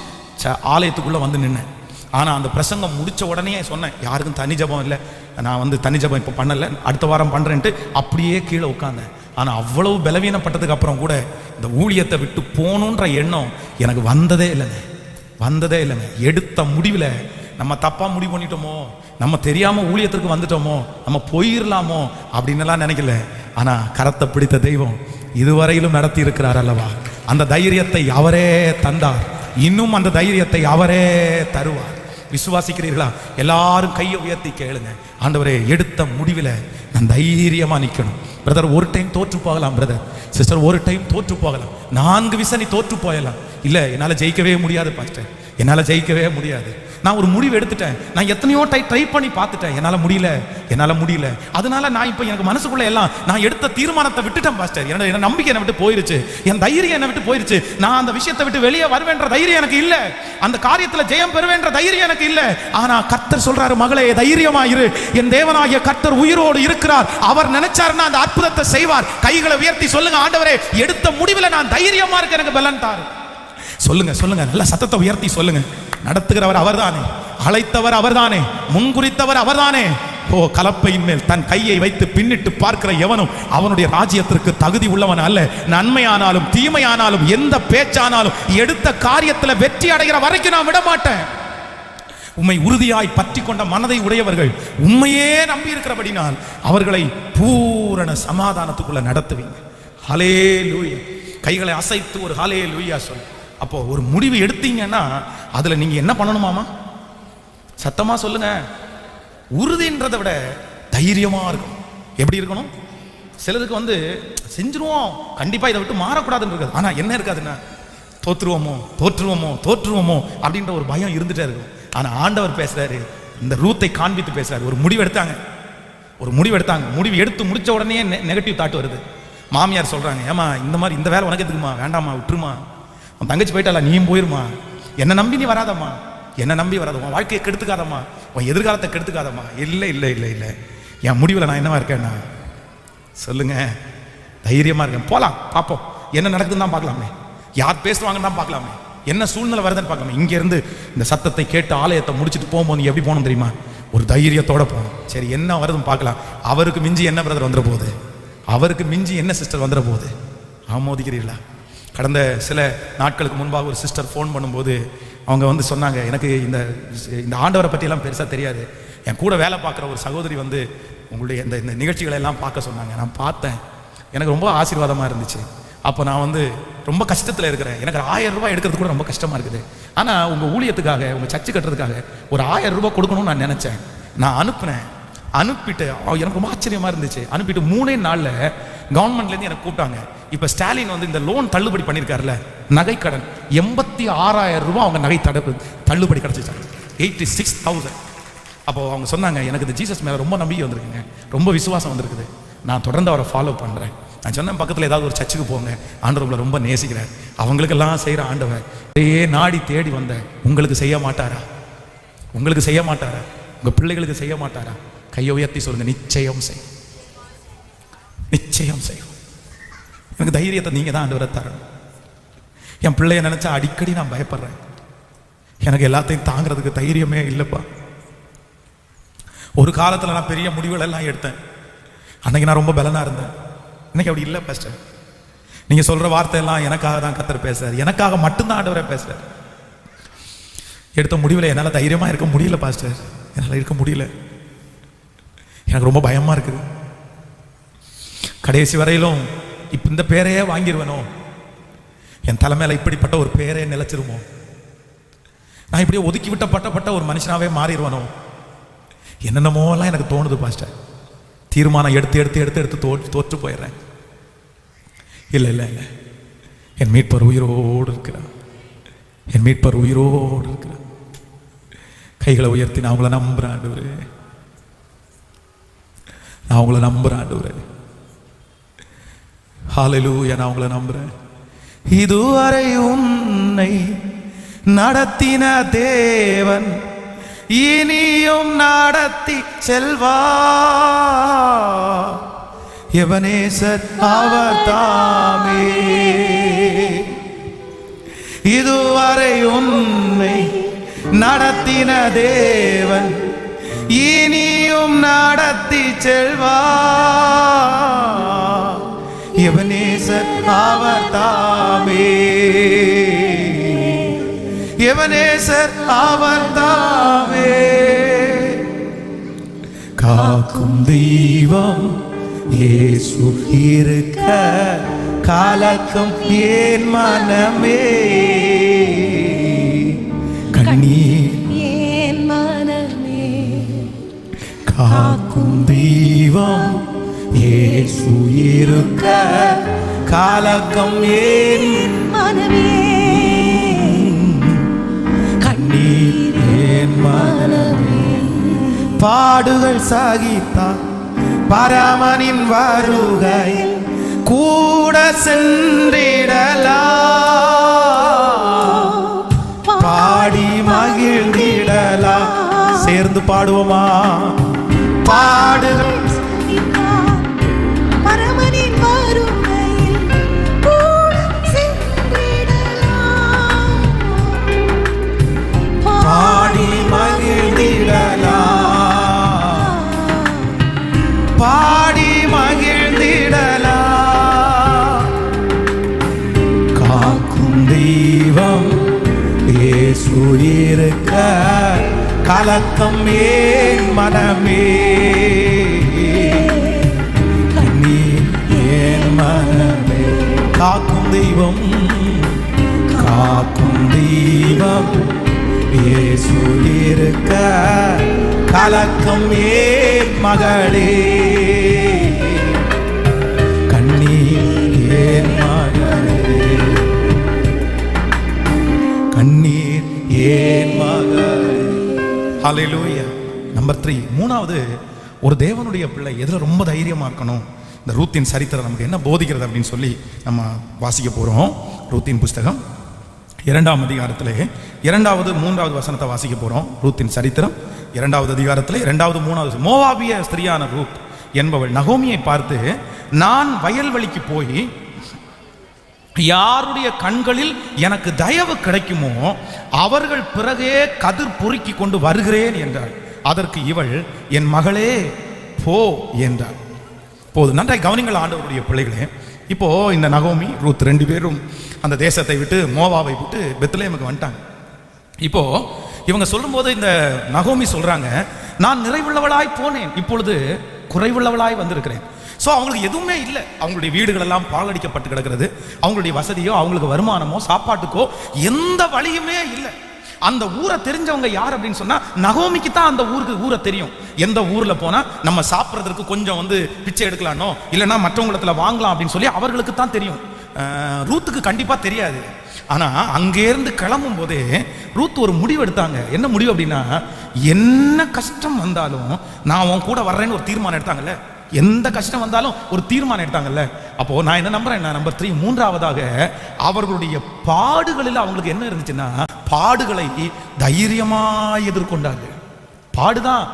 A: ஆலயத்துக்குள்ள நின்னேன். ஆனால் அந்த பிரசங்கம் முடிச்ச உடனே சொன்னேன், யாருக்கும் தனி ஜபம் இல்லை, நான் தனி ஜபம் இப்போ பண்ணலை, அடுத்த வாரம் பண்ணுறேன்ட்டு அப்படியே கீழே உட்காந்தேன். ஆனால் அவ்வளவு பலவீனப்பட்டதுக்கு அப்புறம் கூட இந்த ஊழியத்தை விட்டு போகணுன்ற எண்ணம் எனக்கு வந்ததே இல்லைங்க. எடுத்த முடிவில் நம்ம தப்பாக முடிவு பண்ணிட்டோமோ, நம்ம தெரியாமல் ஊழியத்திற்கு வந்துட்டோமோ, நம்ம போயிடலாமோ அப்படின்னுலாம் நினைக்கல. ஆனால் கரத்தை பிடித்த தெய்வம் இதுவரையிலும் நடத்தி இருக்கிறார் அல்லவா. அந்த தைரியத்தை அவரே தந்தார், இன்னும் அந்த தைரியத்தை அவரே தருவார். விசுவாசிக்கிறீர்களா? எல்லாரும் கையை உயர்த்தி கேளுங்க. ஆண்டவரே, எடுத்த முடிவில் நான் தைரியமா நிற்கணும். பிரதர், ஒரு டைம் தோற்று போகலாம், பிரதர் சிஸ்டர் ஒரு டைம் தோற்று போகலாம், 4 விசை நீ தோற்று போயலாம். இல்லை, என்னால் ஜெயிக்கவே முடியாது பாஸ்டர், என்னால் ஜெயிக்கவே முடியாது. நான் ஒரு முடிவு எடுத்துட்டேன், நான் எத்தனையோ ட்ரை பண்ணி பார்த்துட்டேன், என்னால் முடியல. அதனால நான் இப்போ எனக்கு மனசுக்குள்ள எல்லாம் நான் எடுத்த தீர்மானத்தை விட்டுட்டேன் பாஸ்டர். என்னோட நம்பிக்கை என்னை விட்டு போயிருச்சு, என் தைரியம் என்னை விட்டு போயிருச்சு. நான் அந்த விஷயத்தை விட்டு வெளியே வருவேன்ற தைரியம் எனக்கு இல்லை, அந்த காரியத்தில் ஜெயம் பெறுவேன்ற தைரியம் எனக்கு இல்லை. ஆனா கர்த்தர் சொல்றாரு, மகளே தைரியமா இரு, என் தேவனாகிய கர்த்தர் உயிரோடு இருக்கிறார், அவர் நினைச்சாருன்னா அந்த அற்புதத்தை செய்வார். கைகளை உயர்த்தி சொல்லுங்க, ஆண்டவரே எடுத்த முடிவில் நான் தைரியமா இருக்க எனக்கு பலன் தாரு. சொல்லுங்க, நல்ல சத்தத்தை உயர்த்தி சொல்லுங்க. நடத்துகிறவர் அவர்தானே, அழைத்தவர் அவர்தானே, முன்குறித்தவர் அவர்தானே. ஓ, கலப்பையின் மேல் தன் கையை வைத்து பின்னிட்டு பார்க்கிற எவனும் அவனுடைய ராஜ்யத்திற்கு தகுதி உள்ளவன் அல்ல. நன்மையானாலும் தீமையானாலும் எந்த பேச்சானாலும் எடுத்த காரியத்தில் வெற்றி அடைகிற வரைக்கும் நான் விட மாட்டேன். உம்மை உறுதியாய் பற்றி கொண்ட மனதை உடையவர்கள் உண்மையே நம்பி இருக்கிறபடினால் அவர்களை பூரண சமாதானத்துக்குள்ள நடத்துவீங்க. ஹல்லேலூயா. கைகளை அசைத்து ஒரு ஹல்லேலூயா சொல். அப்போ ஒரு முடிவு எடுத்தீங்கன்னா அதுல நீங்க என்ன பண்ணணுமாமா? சத்தமா சொல்லுங்க. உறுதின்றதை விட தைரியமா இருக்கணும். எப்படி இருக்கணும்? சிலதுக்கு செஞ்சிருவோம், கண்டிப்பா இதை விட்டு மாறக்கூடாதுன்னு இருக்காது. ஆனா என்ன இருக்காதுன்னா, தோற்றுவோமோ அப்படின்ற ஒரு பயம் இருந்துட்டே இருக்கும். ஆனா ஆண்டவர் பேசுறாரு, இந்த ரூத்தை காண்பித்து பேசுறாரு. ஒரு முடிவு எடுத்தாங்க, முடிவு எடுத்து முடிச்ச உடனே நெகட்டிவ் தாட் வருது. மாமியார் சொல்றாங்க, ஏமா இந்த மாதிரி இந்த வேலை உனக்கு எதுக்குமா, வேண்டாமா, விட்டுருமா, உன் தங்கச்சி போயிட்டால, நீயும் போயிருமா, என்னை நம்பி நீ வராதம்மா, உன் வாழ்க்கையை கெடுத்துக்காதம்மா, உன் எதிர்காலத்தை கெடுத்துக்காதம்மா. இல்லை, என் முடிவில் நான் என்னவா இருக்கேன்னா, சொல்லுங்க, தைரியமா இருக்கேன். போலாம், பார்ப்போம், என்ன நடக்குதுன்னு தான் பார்க்கலாமே, யார் பேசுவாங்கன்னு தான் பார்க்கலாமே, என்ன சூழ்நிலை வருதுன்னு பார்க்கலாமே. இங்க இருந்து இந்த சத்தத்தை கேட்டு ஆலயத்தை முடிச்சுட்டு போகும்போது எப்படி போகணும் தெரியுமா? ஒரு தைரியத்தோட போகணும். சரி, என்ன வருதுன்னு பார்க்கலாம். அவருக்கு மிஞ்சி என்ன பிரதர் வந்துட போகுது? அவருக்கு மிஞ்சி என்ன சிஸ்டர் வந்துட போகுது? ஆமோதிக்கிறீர்களா? கடந்த சில நாட்களுக்கு முன்பாக ஒரு சிஸ்டர் ஃபோன் பண்ணும்போது அவங்க வந்து சொன்னாங்க, எனக்கு இந்த ஆண்டவரை பற்றியெல்லாம் பெருசாக தெரியாது, என் கூட வேலை பார்க்குற ஒரு சகோதரி வந்து உங்களுடைய இந்த நிகழ்ச்சிகளை எல்லாம் பார்க்க சொன்னாங்க. நான் பார்த்தேன், எனக்கு ரொம்ப ஆசீர்வாதமாக இருந்துச்சு. அப்போ நான் வந்து ரொம்ப கஷ்டத்தில் இருக்கிறேன், எனக்கு 1000 ரூபாய் எடுக்கிறது கூட ரொம்ப கஷ்டமாக இருக்குது. ஆனால் உங்கள் ஊழியத்துக்காக, உங்கள் சர்ச்சு கட்டுறதுக்காக ஒரு 1000 ரூபாய் கொடுக்கணும்னு நான் நினச்சேன். நான் அனுப்பிட்டு எனக்கு ரொம்ப ஆச்சரியமாக இருந்துச்சு. அனுப்பிட்டு 3 நாளில் கவர்மெண்ட்லேருந்து எனக்கு கூப்பிட்டாங்க. இப்போ ஸ்டாலின் வந்து இந்த லோன் தள்ளுபடி பண்ணியிருக்காருல்ல, நகைக்கடன் 86,000 ரூபாய் அவங்க நகை தள்ளுபடி கிடச்சிச்சாங்க, 86,000. அப்போது அவங்க சொன்னாங்க, எனக்கு இந்த ஜீசஸ் மேலே ரொம்ப நம்பிக்கை வந்திருக்குங்க, ரொம்ப விசுவாசம் வந்திருக்குது, நான் தொடர்ந்து அவரை ஃபாலோ பண்ணுறேன். நான் சொன்னேன், பக்கத்தில் ஏதாவது ஒரு சர்ச்சுக்கு போங்க, ஆண்டவர்களை ரொம்ப நேசிக்கிறேன், அவங்களுக்கெல்லாம் செய்கிற ஆண்டவர் நாடி தேடி வந்தேன், உங்களுக்கு செய்ய மாட்டாரா? உங்களுக்கு செய்ய மாட்டாரா? உங்கள் பிள்ளைகளுக்கு செய்ய மாட்டாரா? கையை உயர்த்தி சொல்லுங்க, நிச்சயம் செய்யும், நிச்சயம் செய்யும். எனக்கு தைரியத்தை நீங்க தான் ஆண்டவரை தரணும். என் பிள்ளைய நினைச்சா அடிக்கடி நான் பயப்படுறேன், எனக்கு எல்லாத்தையும் தாங்கிறதுக்கு தைரியமே இல்லைப்பா. ஒரு காலத்தில் நான் பெரிய முடிவுகள் எல்லாம் எடுத்தேன், அன்னைக்கு நான் ரொம்ப பலனா இருந்தேன். இன்னைக்கு அப்படி இல்லை பாஸ்டர். நீங்க சொல்ற வார்த்தை எல்லாம் எனக்காக தான் கர்த்தர் பேசுறாரு, எனக்காக மட்டும்தான் ஆண்டவரே பேசுறாரு. எடுத்த முடிவில் என்னால் தைரியமா இருக்க முடியல பாஸ்டர், என்னால் இருக்க முடியல, எனக்கு ரொம்ப பயமா இருக்குது. கடைசி வரையிலும் இப்ப இந்த பேரையே வாங்கிடுவேனோ, என் தலைமையில இப்படிப்பட்ட ஒரு பேரே நிலைச்சிருமோ, நான் இப்படியே ஒதுக்கி விட்டப்பட்ட ஒரு மனுஷனாவே மாறிடுவானோ, என்னென்னமோலாம் எனக்கு தோணுது பாஸ்டர். தீர்மானம் எடுத்து தோற்று போயிடுறேன். இல்லை இல்லை இல்லை, என் மீட்பர் உயிரோடு இருக்கிறார், என் மீட்பர் உயிரோடு இருக்கிறார். கைகளை உயர்த்தி நான் உங்களை நம்புறேன் ஆண்டவரே, நான் உங்களை நம்புறேன் ஆண்டவரே. ஹல்லேலூயா, நான் உங்களை நம்புறேன். இதுவரை உன்னை நடத்தின தேவன் இனியும் நடத்தி செல்வா, எபனேசர் அவர் தாமே. இதுவரை உன்னை நடத்தின தேவன் இனியும் நடத்தி செல்வா, எபனேசர் அவர் தாமே, எபனேசர் அவர் தாமே. காக்கும் தெய்வம் இயேசு இருக்க கலக்கம் ஏன் மனமே, கண்ணீர் ஏன் மனமே. காக்கும் தெய்வம் இயேசு இருக்க கலக்கம் ஏன் மனமே, கண்ணீர் ஏன் மனமே. பாடுகள் சகித்தார் பரமனின் வருகையில் கூட சென்றிடலாம், பாடி மகிழ்ந்திடலாம். சேர்ந்து பாடுவோமா? பாடுகள் பரமனின் வருகையில் கூட சென்றிடலாம், பாடி மகிழ்ந்திடலாம், பாடி மகிழ்ந்திடலாம். காக்கும் தெய்வம் இயேசு இருக்க கலக்கம் ஏன் மனமே, கண்ணீர் ஏன் மனமே. காக்கும் தெய்வம், காக்கும் தெய்வம் இயேசு இருக்க கலக்கம் ஏன் மகளே, கண்ணீர் ஏன் மகளே, கண்ணீர் ஏன் மகளே. ஹல்லேலூயா. நம்பர் 3, மூணாவது, ஒரு தேவனுடைய பிள்ளை எதில் ரொம்ப தைரியமாக இருக்கணும். இந்த ரூத்தின் சரித்திரம் நமக்கு என்ன போதிக்கிறது அப்படின்னு சொல்லி நம்ம வாசிக்க போகிறோம். ரூத்தின் புஸ்தகம் 2ஆம் அதிகாரத்தில் 2வது 3வது வசனத்தை வாசிக்க போகிறோம். ரூத்தின் சரித்திரம் 2வது அதிகாரத்தில் 2வது 3வது. மோவாபிய ஸ்திரியான ரூத் என்பவள் நகோமியை பார்த்து, நான் வயல்வெளிக்கு போய் யாருடைய கண்களில் எனக்கு தயவு கிடைக்குமோ அவர்கள் பிறகே கதிர் பொறுக்கி கொண்டு வருகிறேன் என்றாள். அதற்கு இவள், என் மகளே போ என்றாள். போதும். நன்றாய் கவனிங்கள் ஆண்டவருடைய பிள்ளைகளே. இப்போ இந்த நகோமி ரூத் 2 பேரும் அந்த தேசத்தை விட்டு மோவாவை விட்டு பெத்லெஹேமுக்கு வந்துட்டாங்க. இப்போ இவங்க சொல்லும்போது இந்த நகோமி சொல்றாங்க, நான் நிறைவுள்ளவளாய் போனேன், இப்பொழுது குறைவுள்ளவளாய் வந்திருக்கிறேன். ஸோ அவங்களுக்கு எதுவுமே இல்லை. அவங்களுடைய வீடுகள் எல்லாம் பாழடிக்கப்பட்டு கிடக்கிறது. அவங்களுடைய வசதியோ அவங்களுக்கு வருமானமோ சாப்பாட்டுக்கோ எந்த வழியுமே இல்லை. அந்த ஊரை தெரிஞ்சவங்க யார் அப்படின்னு சொன்னா நகோமிக்கு தான் அந்த ஊரை தெரியும். எந்த ஊர்ல போனா நம்ம சாப்பிட்றதுக்கு கொஞ்சம் பிச்சை எடுக்கலானோ இல்லைன்னா மற்றவங்களத்துல வாங்கலாம் அப்படின்னு சொல்லி அவர்களுக்கு தான் தெரியும். ரூத்துக்கு கண்டிப்பா தெரியாது. ஆனா அங்கேருந்து கிளம்பும் போதே ரூத் ஒரு முடிவு எடுத்தாங்க. என்ன முடிவு அப்படின்னா, என்ன கஷ்டம் வந்தாலும் நான் உன் கூட வர்றேன்னு ஒரு தீர்மானம் எடுத்தாங்கல்ல. எந்த கஷ்டம் வந்தாலும் ஒரு தீர்மானம் எடுத்தாங்கல்ல. அப்போ நான் என்ன நம்புறேன், நம்பர் 3, மூன்றாவதாக அவர்களுடைய பாடுகளில் அவங்களுக்கு என்ன இருந்துச்சுன்னா, பாடுகளை தைரியமா எதிர்கொண்டாங்க. பாடுதான்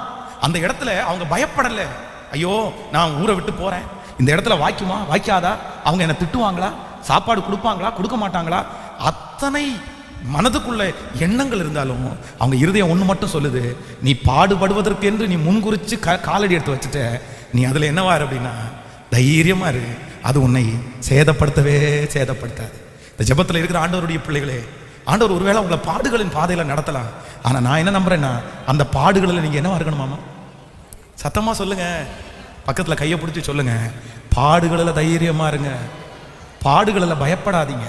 A: அந்த இடத்துல அவங்க பயப்படல. ஐயோ நான் ஊரை விட்டு போறேன், இந்த இடத்துல வாய்க்குமா வாய்க்காதா, அவங்க என்ன திட்டுவாங்களா, சாப்பாடு கொடுப்பாங்களா கொடுக்க மாட்டாங்களா, அத்தனை மனதுக்குள்ள எண்ணங்கள் இருந்தாலும் அவங்க இருதயம் ஒன்று மட்டும் சொல்லுது, நீ பாடுபடுவதற்கு என்று நீ முன்குறிச்சு காலடி எடுத்து வச்சுட்ட, நீ அதில் என்னவா இரு அப்படின்னா தைரியமா இரு, அது உன்னை சேதப்படுத்தவே சேதப்படுத்தாது. இந்த ஜெபத்தில் இருக்கிற ஆண்டவருடைய பிள்ளைகளே, ஆண்டவர் ஒருவேளை உங்களை பாடுகளின் பாதையில் நடத்தலாம். ஆனால் நான் என்ன நம்புறேன்னா, அந்த பாடுகளில் நீங்கள் என்னவா இருக்கணுமாமா? சத்தமாக சொல்லுங்க, பக்கத்தில் கையை பிடிச்சி சொல்லுங்க, பாடுகளில் தைரியமா இருங்க, பாடுகளில் பயப்படாதீங்க.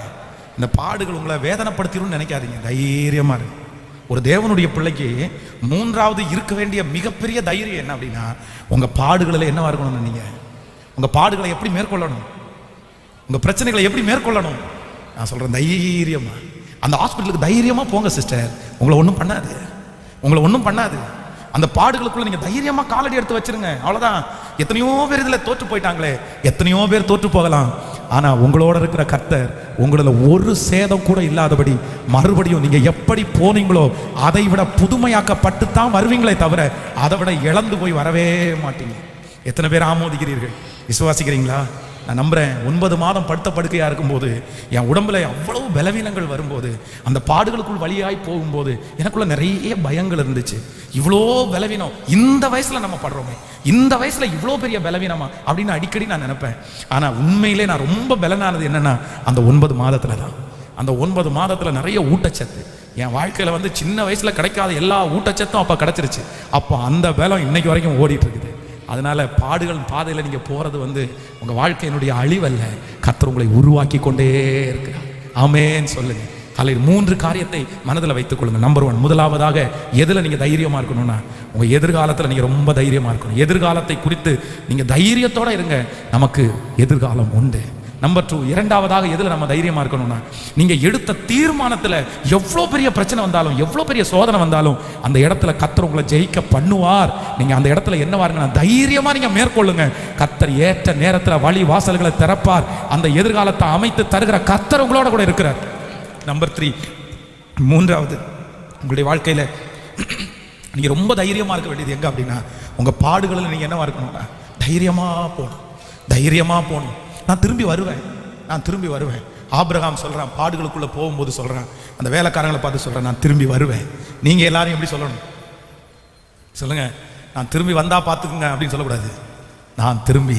A: இந்த பாடுகள் உங்களை வேதனைப்படுத்திடும் நினைக்காதீங்க, தைரியமா இருக்கு. ஒரு தேவனுடைய பிள்ளைக்கு மூன்றாவது இருக்க வேண்டிய மிகப்பெரிய தைரியம் என்ன அப்படின்னா, உங்க பாடுகளில் என்னவா இருக்கணும், நீங்க உங்க பாடுகளை எப்படி மேற்கொள்ளணும், உங்க பிரச்சனைகளை எப்படி மேற்கொள்ளணும். நான் சொல்றேன் தைரியமா. அந்த ஹாஸ்பிட்டலுக்கு தைரியமா போங்க சிஸ்டர், உங்களை ஒன்றும் பண்ணாது, உங்களை ஒன்றும் பண்ணாது. அந்த பாடுகளுக்குள்ள நீங்க தைரியமா காலடி எடுத்து வச்சிருங்க, அவ்வளவுதான். எத்தனையோ பேர் இதுல தோற்று போயிட்டாங்களே, எத்தனையோ பேர் தோற்று போகலாம். ஆனா உங்களோட இருக்கிற கர்த்தர் உங்களோட ஒரு சேதம் கூட இல்லாதபடி மறுபடியும் நீங்க எப்படி போனீங்களோ அதை விட புதுமையாக்கப்பட்டு தான் வருவீங்களே தவிர அதை விட இழந்து போய் வரவே மாட்டீங்க. எத்தனை பேர் ஆமோதிக்கிறீர்கள், விசுவாசிக்கிறீங்களா? நான் நம்புறேன். 9 மாதம் படுத்த படுக்கையா இருக்கும்போது என் உடம்புல அவ்வளவு பலவீனங்கள் வரும்போது, அந்த பாடுகளுக்குள் வழியாய் போகும்போது எனக்குள்ள நிறைய பயங்கள் இருந்துச்சு. இவ்வளோ பலவீனம் இந்த வயசுல நம்ம படுறோமே, இந்த வயசுல இவ்வளோ பெரிய பலவீனமா அப்படின்னு அடிக்கடி நான் நினைப்பேன். ஆனா உண்மையிலே நான் ரொம்ப பலனானது என்னன்னா, அந்த 9 மாதத்துல தான். அந்த 9 மாதத்துல நிறைய ஊட்டச்சத்து என் வாழ்க்கையில சின்ன வயசுல கிடைக்காத எல்லா ஊட்டச்சத்தும் அப்ப கிடைச்சிருச்சு. அப்போ அந்த பலம் இன்னைக்கு வரைக்கும் ஓடிட்டு இருக்குது. அதனால பாடுகள் பாதையில் நீங்க போறது உங்க வாழ்க்கையினுடைய அழிவல்ல, கர்த்தர் உங்களை உருவாக்கி கொண்டே இருக்கிறார். ஆமென் சொல்லுங்க. அதில் 3 காரியத்தை மனதில் வைத்துக் கொள்ளுங்க. நம்பர் 1, முதலாவதாக எதுல நீங்க தைரியமா இருக்கணும்னா, உங்க எதிர்காலத்தில் நீங்க ரொம்ப தைரியமா இருக்கணும். எதிர்காலத்தை குறித்து நீங்க தைரியத்தோட இருங்க, நமக்கு எதிர்காலம் உண்டு. நம்பர் 2, இரண்டாவதாக எதுல நம்ம தைரியமா இருக்கணும்னா, நீங்க எடுத்த தீர்மானத்துல எவ்வளவு பெரிய பிரச்சனை வந்தாலும் எவ்வளவு பெரிய சோதனை வந்தாலும் அந்த இடத்துல கர்த்தர் உங்களை ஜெயிக்க பண்ணுவார். நீங்க அந்த இடத்துல என்னவா இருங்கன்னா தைரியமா நீங்க மேற்கொள்ளுங்க. கர்த்தர் ஏற்ற நேரத்துல வழி வாசல்களை திறப்பார். அந்த எதிர்காலத்தை அமைத்து தருகிற கர்த்தர் உங்களோட கூட இருக்கிறார். நம்பர் 3, மூன்றாவது, உங்களுடைய வாழ்க்கையில நீங்க ரொம்ப தைரியமா இருக்க வேண்டியது எங்க அப்படின்னா, உங்க பாடுகளில் நீங்க என்னவா இருக்கணும்னா தைரியமா போகணும், தைரியமா போகணும். நான் திரும்பி வருவேன், நான் திரும்பி வருவேன். ஆபிரகாம் சொல்றான், பாடுகளுக்குள்ள போகும்போது சொல்றான், அந்த வேலைக்காரங்களை பார்த்து சொல்றேன், நான் திரும்பி வருவேன். நீங்க எல்லாரும் எப்படி சொல்லணும் சொல்லுங்க? நான் திரும்பி வந்தா பார்த்துக்குங்க அப்படின்னு சொல்லக்கூடாது. நான் திரும்பி,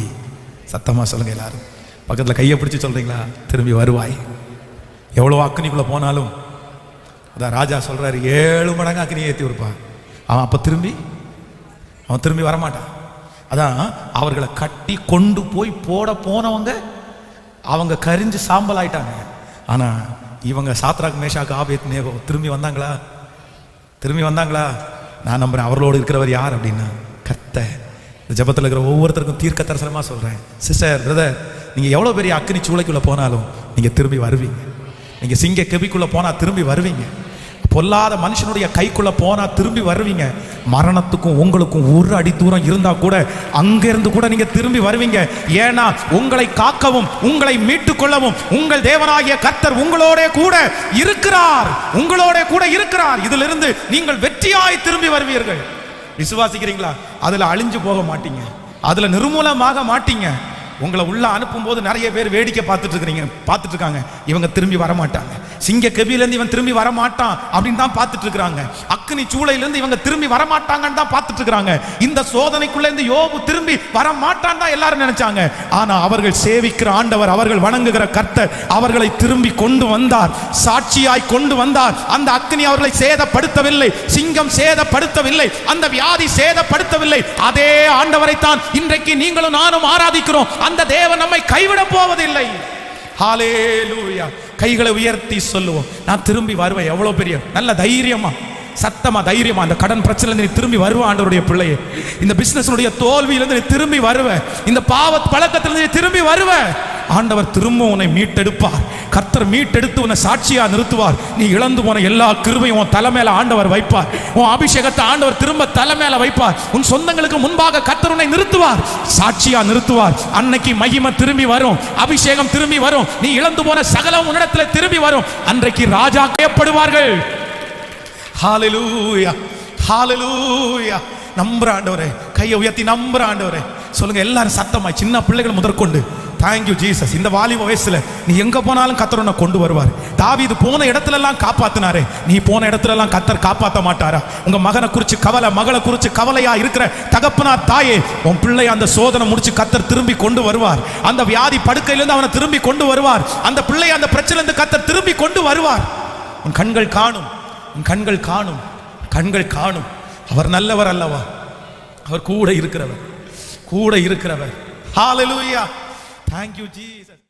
A: சத்தமா சொல்லுங்க எல்லாரும், பக்கத்தில் கையை பிடிச்சி சொல்றீங்களா? திரும்பி வருவாய். எவ்வளோ அக்னிக்குள்ள போனாலும், அதான் ராஜா சொல்றாரு, 7 மடங்கு அக்னியை ஏற்றி விடுப்பான். அவன் அப்போ அவன் திரும்பி வரமாட்டான். அதான் அவர்களை கட்டி கொண்டு போய் போட போனவங்க அவங்க கரிஞ்சு சாம்பல் ஆயிட்டாங்க. ஆனா இவங்க சாத்ராக் மேஷாக் ஆபேத்நேகோ திரும்பி வந்தாங்களா? திரும்பி வந்தாங்களா? நான் நம்புறேன் அவர்களோடு இருக்கிறவர் யார் அப்படின்னா கர்த்தர். இந்த ஜெபத்தில் இருக்கிற ஒவ்வொருத்தருக்கும் தீர்க்க தரிசனமா சொல்றேன், சிஸ்டர் பிரதர், நீங்க எவ்வளவு பெரிய அக்னி சூளைக்குள்ள போனாலும் நீங்க திரும்பி வருவீங்க. நீங்க சிங்க கெபிக்குள்ள போனா திரும்பி வருவீங்க. பொல்லாத மனுஷனுடைய கைக்குள்ள போனா திரும்பி வருவீங்க. மரணத்துக்கும் உங்களுக்கும் 1 அடி தூரம் இருந்தா கூட அங்கிருந்து கூட நீங்க திரும்பி வருவீங்க. ஏன்னா உங்களை காக்கவும் உங்களை மீட்டுக் கொள்ளவும் உங்கள் தேவனாகிய கர்த்தர் உங்களோட கூட இருக்கிறார், உங்களோட கூட இருக்கிறார். இதிலிருந்து நீங்கள் வெற்றியாய் திரும்பி வருவீர்கள். விசுவாசிக்கிறீங்களா? அதுல அழிஞ்சு போக மாட்டீங்க, அதுல நிர்மூலமாக மாட்டீங்க. உங்களை உள்ள அனுப்பும் போது நிறைய பேர் வேடிக்கை பார்த்துட்டு இருக்காங்க. இவங்க திரும்பி வரமாட்டாங்க, சிங்க கெபிலேருந்து இவன் திரும்பி வரமாட்டான் அப்படின்னு தான் பார்த்துட்டு இருக்காங்க. அக்னி சூளையிலிருந்து இவங்க திரும்பி வரமாட்டாங்கன்னு தான் பார்த்துட்டு இருக்காங்க. இந்த சோதனைக்குள்ள இருந்து யோபு திரும்பி வரமாட்டான் தான் எல்லாரும் நினைச்சாங்க. ஆனா அவர்கள் சேவிக்கிற ஆண்டவர், அவர்கள் வணங்குகிற கர்த்தர் அவர்களை திரும்பி கொண்டு வந்தார், சாட்சியாய் கொண்டு வந்தார். அந்த அக்னி அவர்களை சேதப்படுத்தவில்லை, சிங்கம் சேதப்படுத்தவில்லை, அந்த வியாதி சேதப்படுத்தவில்லை. அதே ஆண்டவரை தான் இன்றைக்கு நீங்களும் நானும் ஆராதிக்கிறோம். அந்த தேவன் நம்மை கைவிட போவதில்லை. ஹல்லேலூயா. கைகளை உயர்த்தி சொல்லுவோம், நான் திரும்பி வருவேன். எவ்வளவு பெரிய நல்ல தைரியமா, சத்தமா தைரியமா. அந்த கடன் பிரச்சனை நீ திரும்பி வருவ ஆண்டவருடைய பிள்ளையே. இந்த பிசினஸ்னுடைய தோல்வியிலிருந்து நீ திரும்பி வருவ, இந்த பாவ பழக்கத்திலிருந்து நீ திரும்பி வருவ. ஆண்டவர் திரும்ப உன்னை மீட்டெடுப்பார். கர்த்தர் மீட்டெடுத்து உன்னை சாட்சியா நிறுத்துவார். நீ இழந்து போன எல்லா கிருபையும் உன் தலை மேல ஆண்டவர் வைப்பார். உன் அபிஷேகத்தை ஆண்டவர் திரும்ப தலை மேல வைப்பார். உன் சொந்தங்களுக்கு முன்பாக கர்த்தர் உன்னை நிறுத்துவார், சாட்சியா நிறுத்துவார். அன்னைக்கு மகிமை திரும்பி வரும், அபிஷேகம் திரும்பி வரும், நீ இழந்து போன சகலம் உன்னிடத்தில் திரும்பி வரும். அன்றைக்கு ராஜா கேட்படுவார்கள். ஹல்லேலூயா, ஹல்லேலூயா. நம்புற ஆண்டவரே, கையை உயர்த்தி நம்புற ஆண்டவரே சொல்லுங்க எல்லாரும் சத்தமா, சின்ன பிள்ளைகள் முதற்கொண்டு. Thank you Jesus. இந்த வாலிப வயசுல நீ எங்க போனாலும் கர்த்தர் உன்னை கொண்டு வருவார். தாவீது போன இடத்துல எல்லாம் காப்பாத்தினாரே, நீ போன இடத்துல எல்லாம் கர்த்தர் காப்பாற்ற மாட்டாரா? உங்க மகனை குறிச்சு கவலை, மகளை குறிச்சு கவலையா இருக்கிற தகப்பனார் தாயே, உன் பிள்ளை அந்த சோதனை முடிச்சு கர்த்தர் திரும்பி கொண்டு வருவார். அந்த வியாதி படுக்கையிலிருந்து அவனை திரும்பி கொண்டு வருவார். அந்த பிள்ளை அந்த பிரச்சனையிலிருந்து கர்த்தர் திரும்பி கொண்டு வருவார். உன் கண்கள் காணும், உன் கண்கள் காணும், கண்கள் காணும். அவர் நல்லவர் அல்லவா? அவர் கூட இருக்கிறவர், கூட இருக்கிறவர். ஹல்லேலூயா. Thank you, Jesus.